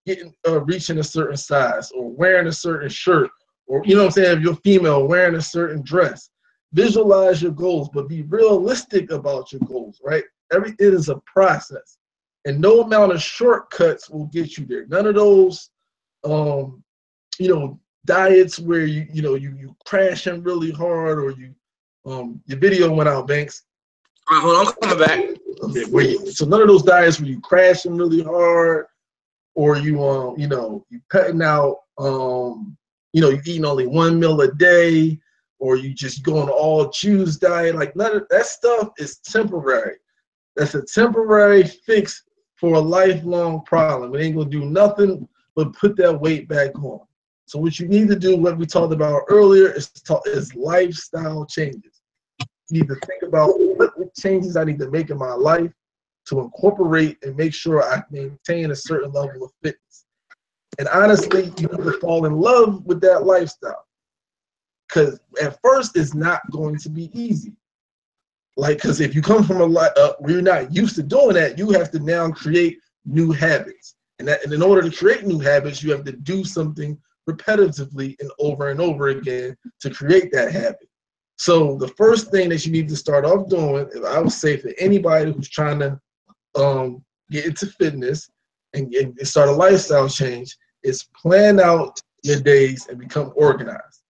reaching a certain size or wearing a certain shirt, or you know what I'm saying, if you're female, wearing a certain dress. Visualize your goals, but be realistic about your goals, right? Everything is a process, and no amount of shortcuts will get you there. None of those, diets where you crashing really hard, or your video went out, Banks. Hold on, I'm coming back. Okay, so none of those diets where you crashing really hard, or you you cutting out, you eating only one meal a day, or you just going all choose diet. Like none of that stuff is temporary. That's a temporary fix for a lifelong problem. It ain't gonna do nothing but put that weight back on. So what you need to do, what we talked about earlier, is lifestyle changes. You need to think about what changes I need to make in my life to incorporate and make sure I maintain a certain level of fitness. And honestly, you need to fall in love with that lifestyle. Because at first, it's not going to be easy. Because if you come from a life where you're not used to doing that, you have to now create new habits. And in order to create new habits, you have to do something repetitively and over again to create that habit. So the first thing that you need to start off doing, I would say for anybody who's trying to get into fitness and start a lifestyle change, is plan out your days and become organized.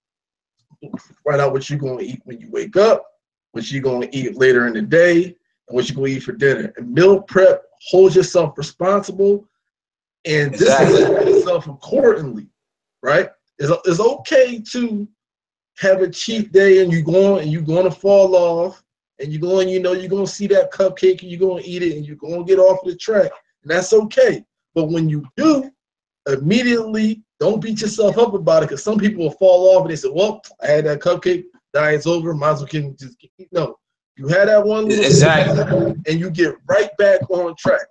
Find out what you're going to eat when you wake up, what you're going to eat later in the day, and what you're going to eat for dinner. And meal prep, hold yourself responsible and discipline yourself accordingly, right? It's okay to have a cheat day and you're going to fall off and you're going to see that cupcake and you're going to eat it and you're going to get off the track. And that's okay. But when you do, immediately don't beat yourself up about it, because some people will fall off and they say, well, I had that cupcake, diet's over, might as well just eat. No, you had that one little and you get right back on track.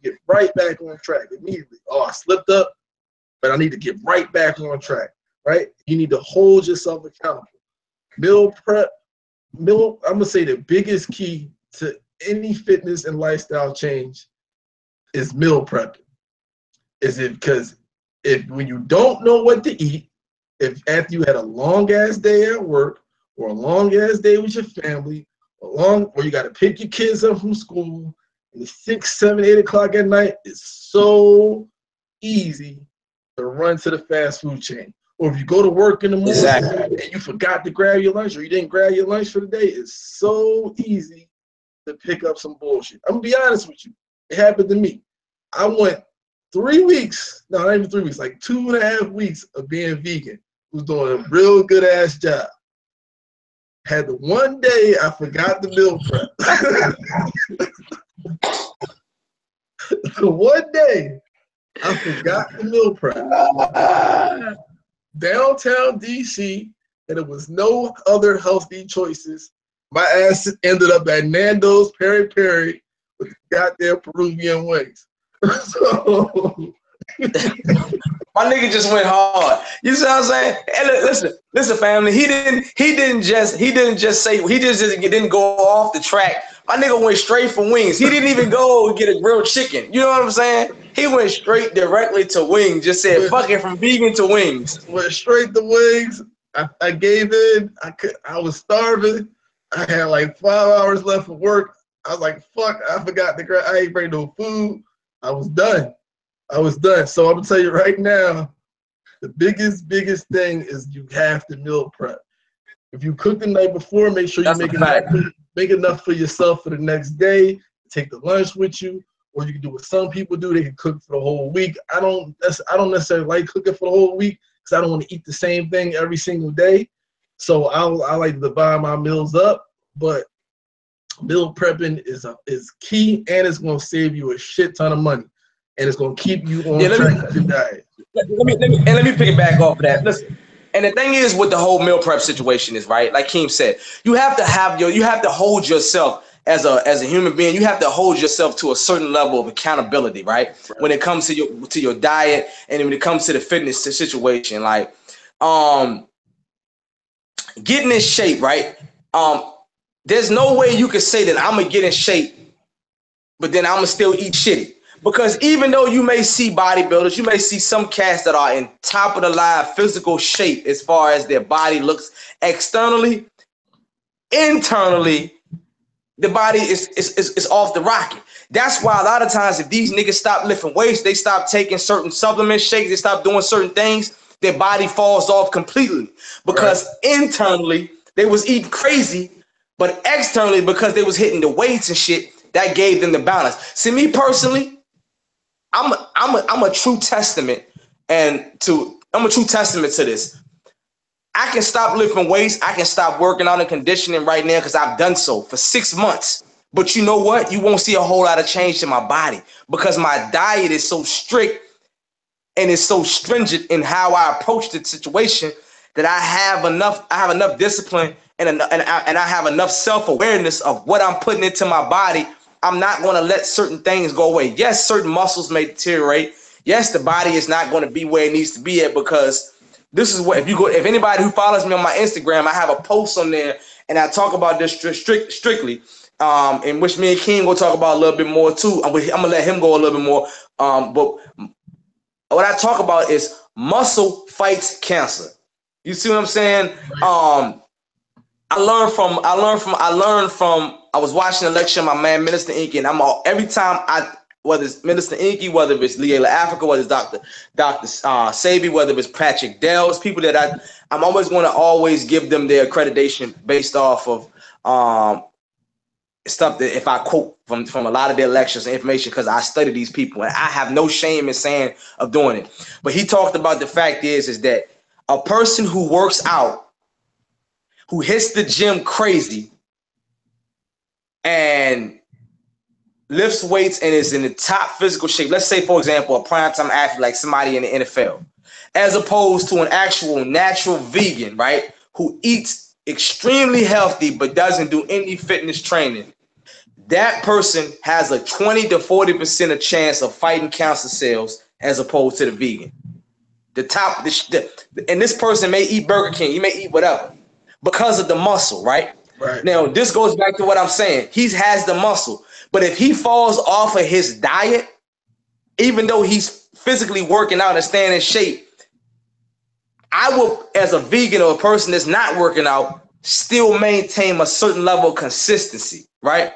Get right back on track immediately. Oh, I slipped up, but I need to get right back on track, right? You need to hold yourself accountable. Meal prep, I'm going to say the biggest key to any fitness and lifestyle change is meal prepping. Because when you don't know what to eat, if after you had a long ass day at work or a long ass day with your family, or you got to pick your kids up from school, and it's 6, 7, 8 o'clock at night, it's so easy to run to the fast food chain. Or if you go to work in the morning and you forgot to grab your lunch, or you didn't grab your lunch for the day, it's so easy to pick up some bullshit. I'm gonna be honest with you. It happened to me. I went 3 weeks, no, not even 3 weeks, like 2.5 weeks of being vegan. Was doing a real good ass job. Had the one day I forgot the meal prep. The one day I forgot the meal prep. Downtown DC, and there was no other healthy choices. My ass ended up at Nando's Peri Peri with goddamn Peruvian wings. So my nigga just went hard. You see what I'm saying? Hey, listen, family. He didn't just go off the track. My nigga went straight for wings. He didn't even go get a grilled chicken. You know what I'm saying? He went straight directly to wings. Just said, fuck it, from vegan to wings. Went straight to wings. I gave in. I was starving. I had like 5 hours left of work. I was like, fuck, I forgot I ain't bring no food. I was done. So I'm gonna tell you right now, the biggest thing is you have to meal prep. If you cook the night before, make sure you make enough for yourself for the next day. Take the lunch with you, or you can do what some people do. They can cook for the whole week. I don't necessarily like cooking for the whole week because I don't want to eat the same thing every single day. So I like to divide my meals up. But meal prepping is key, and it's gonna save you a shit ton of money. And it's gonna keep you on track with your diet. Let me pick it back off of that. Listen, and the thing is with the whole meal prep situation is, right, like Keem said, you have to hold yourself as a human being. You have to hold yourself to a certain level of accountability, right? When it comes to your diet and when it comes to the fitness situation, like getting in shape, right? There's no way you could say that I'm gonna get in shape, but then I'm gonna still eat shitty. Because even though you may see bodybuilders, you may see some cats that are in top of the line physical shape as far as their body looks externally, internally, the body is off the rocket. That's why a lot of times if these niggas stop lifting weights, they stop taking certain supplements, shakes, they stop doing certain things, their body falls off completely. Because internally, they was eating crazy, But externally, because they was hitting the weights and shit, that gave them the balance. See, me personally, I'm a true testament to this. I can stop lifting weights. I can stop working out and conditioning right now because I've done so for 6 months. But you know what? You won't see a whole lot of change in my body because my diet is so strict and it's so stringent in how I approach the situation that I have enough discipline and I have enough self-awareness of what I'm putting into my body. I'm not going to let certain things go away. Yes, certain muscles may deteriorate. Yes, the body is not going to be where it needs to be at because this is what, if anybody who follows me on my Instagram, I have a post on there and I talk about this strictly, in which me and King will talk about a little bit more too. I'm gonna let him go a little bit more. But what I talk about is muscle fights cancer. You see what I'm saying? I was watching a lecture of my man Minister Inky, and every time whether it's Minister Inky, whether it's Liela Africa, whether it's Dr. Sabi, whether it's Patrick Dells, people that I'm always going to always give them their accreditation based off of stuff that if I quote from a lot of their lectures and information because I study these people and I have no shame in saying of doing it. But he talked about the fact is that a person who works out, who hits the gym crazy and lifts weights and is in the top physical shape, let's say, for example, a primetime athlete like somebody in the NFL, as opposed to an actual natural vegan, right, who eats extremely healthy but doesn't do any fitness training, that person has a 20 to 40% of chance of fighting cancer cells as opposed to the vegan. And this person may eat Burger King, he may eat whatever because of the muscle, right? Right. Now, this goes back to what I'm saying. He has the muscle, but if he falls off of his diet, even though he's physically working out and staying in shape, I will, as a vegan or a person that's not working out, still maintain a certain level of consistency, right?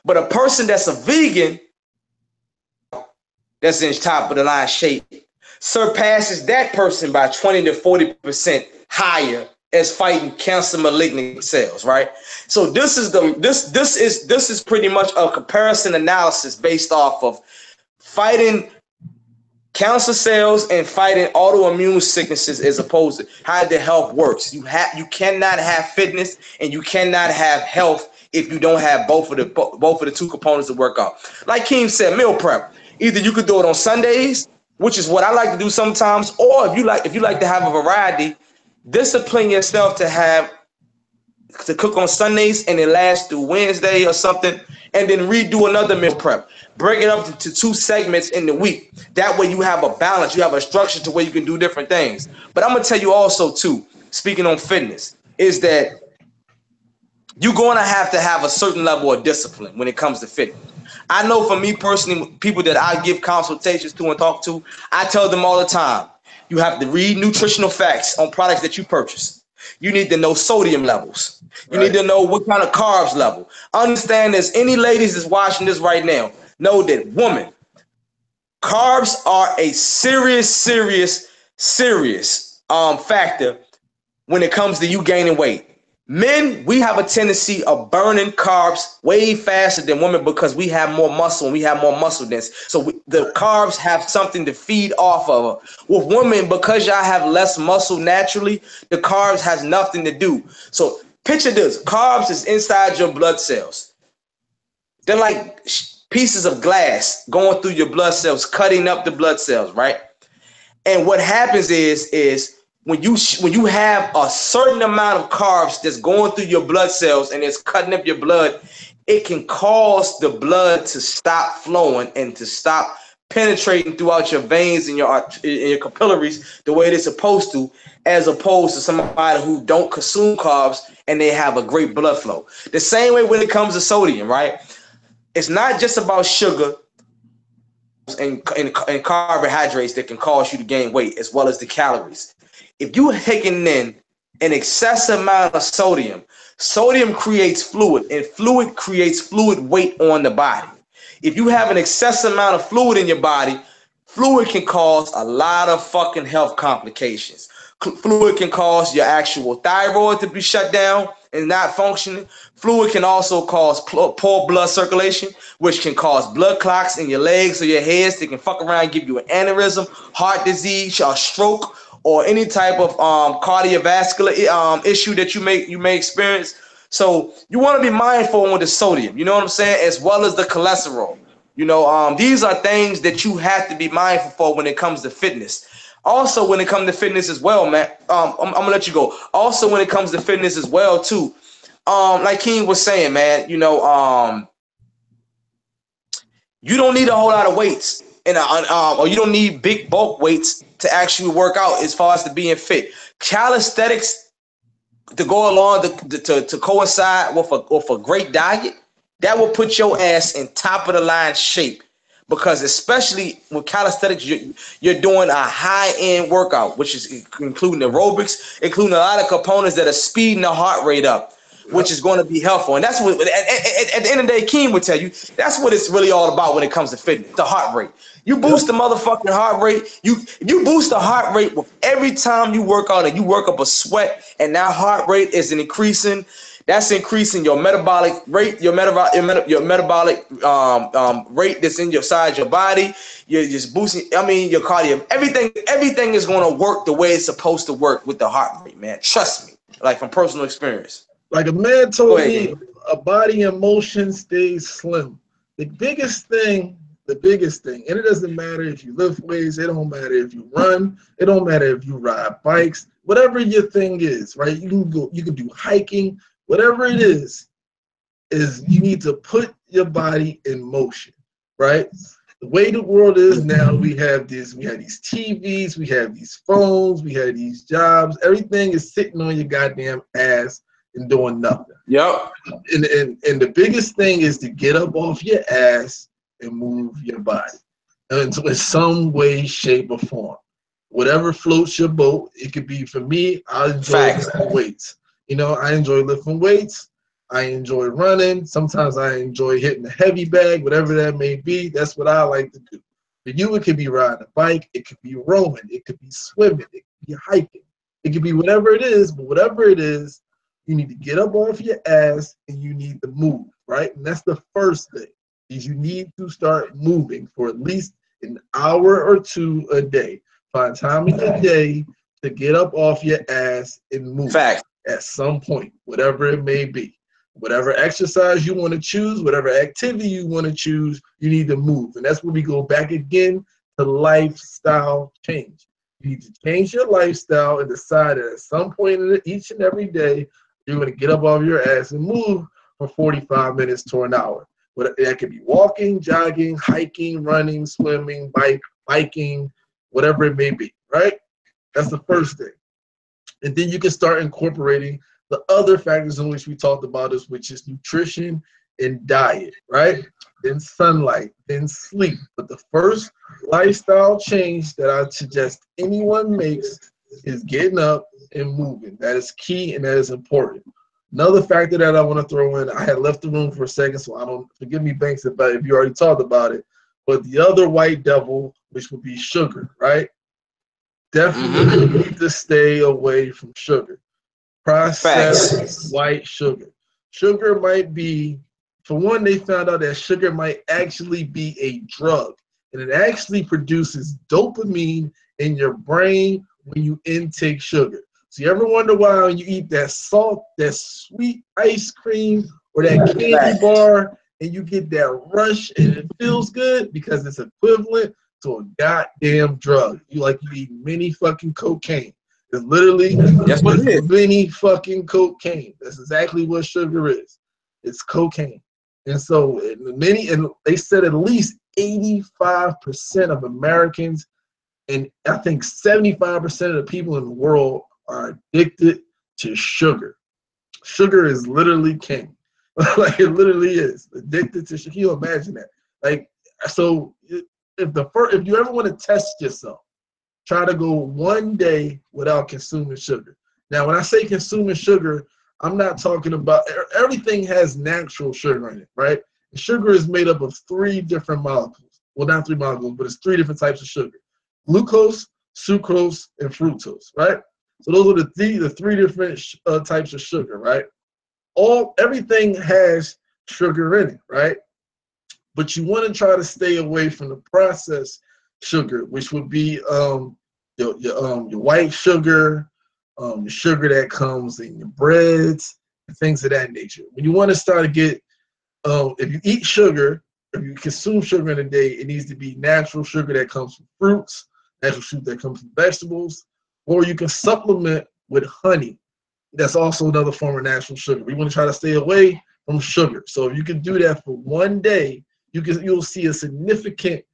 But a person that's a vegan, that's in top of the line shape, surpasses that person by 20 to 40% higher as fighting cancer malignant cells, right? So this is pretty much a comparison analysis based off of fighting cancer cells and fighting autoimmune sicknesses as opposed to how the health works. You cannot have fitness and you cannot have health if you don't have both of the two components to work out. Like Keem said, meal prep. Either you could do it on Sundays, which is what I like to do sometimes, or if you like to have a variety, discipline yourself to cook on Sundays and it lasts through Wednesday or something, and then redo another meal prep. Break it up into 2 segments in the week. That way you have a balance, you have a structure to where you can do different things. But I'm gonna tell you also too, speaking on fitness, is that you're gonna have a certain level of discipline when it comes to fitness. I know for me personally, people that I give consultations to and talk to, I tell them all the time, you have to read nutritional facts on products that you purchase. You need to know sodium levels. You need to know what kind of carbs level. Understand there's any ladies that's watching this right now, know that woman, carbs are a serious factor when it comes to you gaining weight. Men, we have a tendency of burning carbs way faster than women because we have more muscle and we have more muscle density. So the carbs have something to feed off of. With women, because y'all have less muscle naturally, the carbs has nothing to do. So picture this, carbs is inside your blood cells. They're like pieces of glass going through your blood cells, cutting up the blood cells, right? And what happens is when you have a certain amount of carbs that's going through your blood cells and it's cutting up your blood, it can cause the blood to stop flowing and to stop penetrating throughout your veins and your capillaries the way it's supposed to, as opposed to somebody who don't consume carbs and they have a great blood flow. The same way when it comes to sodium, right? It's not just about sugar and carbohydrates that can cause you to gain weight, as well as the calories. If you're taking in an excessive amount of sodium, sodium creates fluid, and fluid creates fluid weight on the body. If you have an excessive amount of fluid in your body, fluid can cause a lot of fucking health complications. Fluid can cause your actual thyroid to be shut down. and not functioning, fluid can also cause poor blood circulation, which can cause blood clots in your legs or your heads. They can fuck around and give you an aneurysm, heart disease, or stroke, or any type of cardiovascular issue that you may experience. So you want to be mindful with the sodium, you know what I'm saying, as well as the cholesterol. You know, these are things that you have to be mindful for when it comes to fitness. Also, when it comes to fitness as well, man, I'm gonna let you go. Also, when it comes to fitness as well, too, like King was saying, man, you know, you don't need a whole lot of weights, and or you don't need big bulk weights to actually work out as far as to being fit. Calisthenics to go along to coincide with a great diet, that will put your ass in top of the line shape. Because especially with calisthenics, you're doing a high-end workout, which is including aerobics, including a lot of components that are speeding the heart rate up, which is going to be helpful. And that's what, at the end of the day, Keem would tell you, that's what it's really all about when it comes to fitness, the heart rate. You boost the motherfucking heart rate. If you boost the heart rate with every time you work out and you work up a sweat, and that heart rate is increasing. That's increasing your metabolic rate, your metabolic rate that's in your side of your body. You're just boosting. I mean, your cardio. Everything is going to work the way it's supposed to work with the heart rate, man. Trust me, like from personal experience. Like a man told me, a body in motion stays slim. The biggest thing, and it doesn't matter if you lift weights, it don't matter if you run, it don't matter if you ride bikes, whatever your thing is, right? You can do hiking. Whatever it is you need to put your body in motion, right? The way the world is now, we have these TVs, we have these phones, we have these jobs. Everything is sitting on your goddamn ass and doing nothing. Yep. And the biggest thing is to get up off your ass and move your body in some way, shape, or form. Whatever floats your boat. It could be, for me, I enjoy lifting weights. You know, I enjoy lifting weights. I enjoy running. Sometimes I enjoy hitting a heavy bag, whatever that may be. That's what I like to do. For you, it could be riding a bike. It could be rowing. It could be swimming. It could be hiking. It could be whatever it is. But whatever it is, you need to get up off your ass and you need to move, right? And that's the first thing, is you need to start moving for at least an hour or two a day. Find time in your day to get up off your ass and move. Fact. At some point, whatever it may be. Whatever exercise you want to choose, whatever activity you want to choose, you need to move. And that's where we go back again to lifestyle change. You need to change your lifestyle and decide that at some point in each and every day, you're going to get up off your ass and move for 45 minutes to an hour. But that could be walking, jogging, hiking, running, swimming, biking, whatever it may be, right? That's the first thing. And then you can start incorporating the other factors in which we talked about, which is nutrition and diet, right? Then sunlight, then sleep. But the first lifestyle change that I suggest anyone makes is getting up and moving. That is key and that is important. Another factor that I want to throw in, I had left the room for a second, so I don't, forgive me, Banks, if you already talked about it, but the other white devil, which would be sugar, right? Definitely need to stay away from sugar. Processed white sugar. Sugar might be, for one, they found out that sugar might actually be a drug. And it actually produces dopamine in your brain when you intake sugar. So you ever wonder why when you eat that sweet ice cream or that candy bar and you get that rush and it feels good? Because it's equivalent to a goddamn drug. You eat mini fucking cocaine. It's literally mini fucking cocaine. That's exactly what sugar is. It's cocaine. And so and they said at least 85% of Americans, and I think 75% of the people in the world are addicted to sugar. Sugar is literally king. Like, it literally is. Addicted to sugar. Can you imagine that? Like, so if you ever want to test yourself, try to go one day without consuming sugar. Now, when I say consuming sugar, I'm not talking about, everything has natural sugar in it, right? Sugar is made up of 3 different molecules. Well, not 3 molecules, but it's 3 different types of sugar. Glucose, sucrose, and fructose, right? So those are the three different types of sugar, right? everything has sugar in it, right? But you want to try to stay away from the processed sugar, which would be your white sugar, the sugar that comes in your breads, and things of that nature. When you want to start to get, if you eat sugar, if you consume sugar in a day, it needs to be natural sugar that comes from fruits, natural sugar that comes from vegetables, or you can supplement with honey. That's also another form of natural sugar. We want to try to stay away from sugar. So if you can do that for one day, you'll see a significant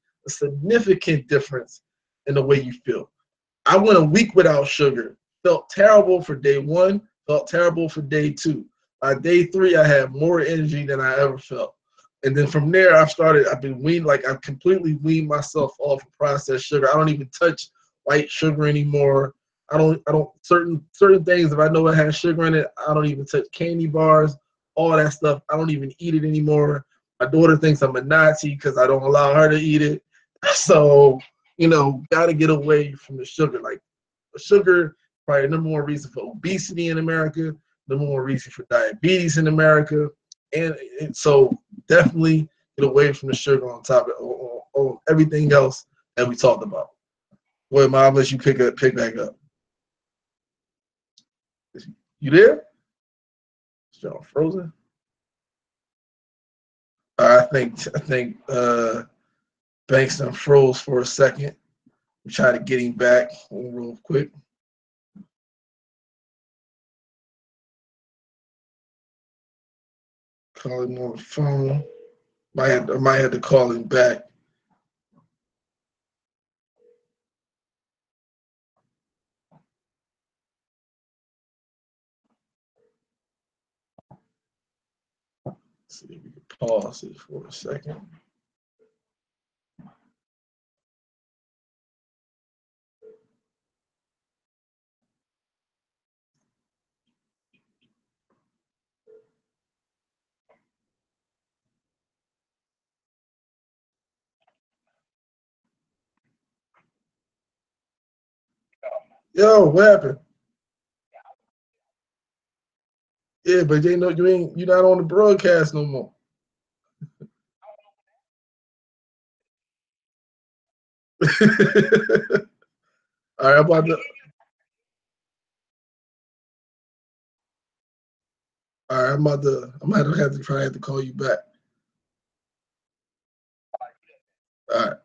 difference in the way you feel. I went a week without sugar. Felt terrible for day one. Felt terrible for day two. By day three, I had more energy than I ever felt. And then from there, I've been weaned, like I've completely weaned myself off of processed sugar. I don't even touch white sugar anymore. I don't certain things, if I know it has sugar in it, I don't even touch candy bars, all that stuff. I don't even eat it anymore. My daughter thinks I'm a Nazi because I don't allow her to eat it. So, got to get away from the sugar. Like sugar, probably the number one reason for obesity in America, number one reason for diabetes in America. And so definitely get away from the sugar on top of on everything else that we talked about. Boy, Mom, let you pick back up. You there? Is John frozen? I think Banks done froze for a second. We try to get him back real quick. Call him on the phone. I might have to call him back. Let's see if we can pause it for a second. Yo, what happened? Yeah, but they know you're not on the broadcast no more. All right, I'm about to. All right, I'm about to have to call you back. All right.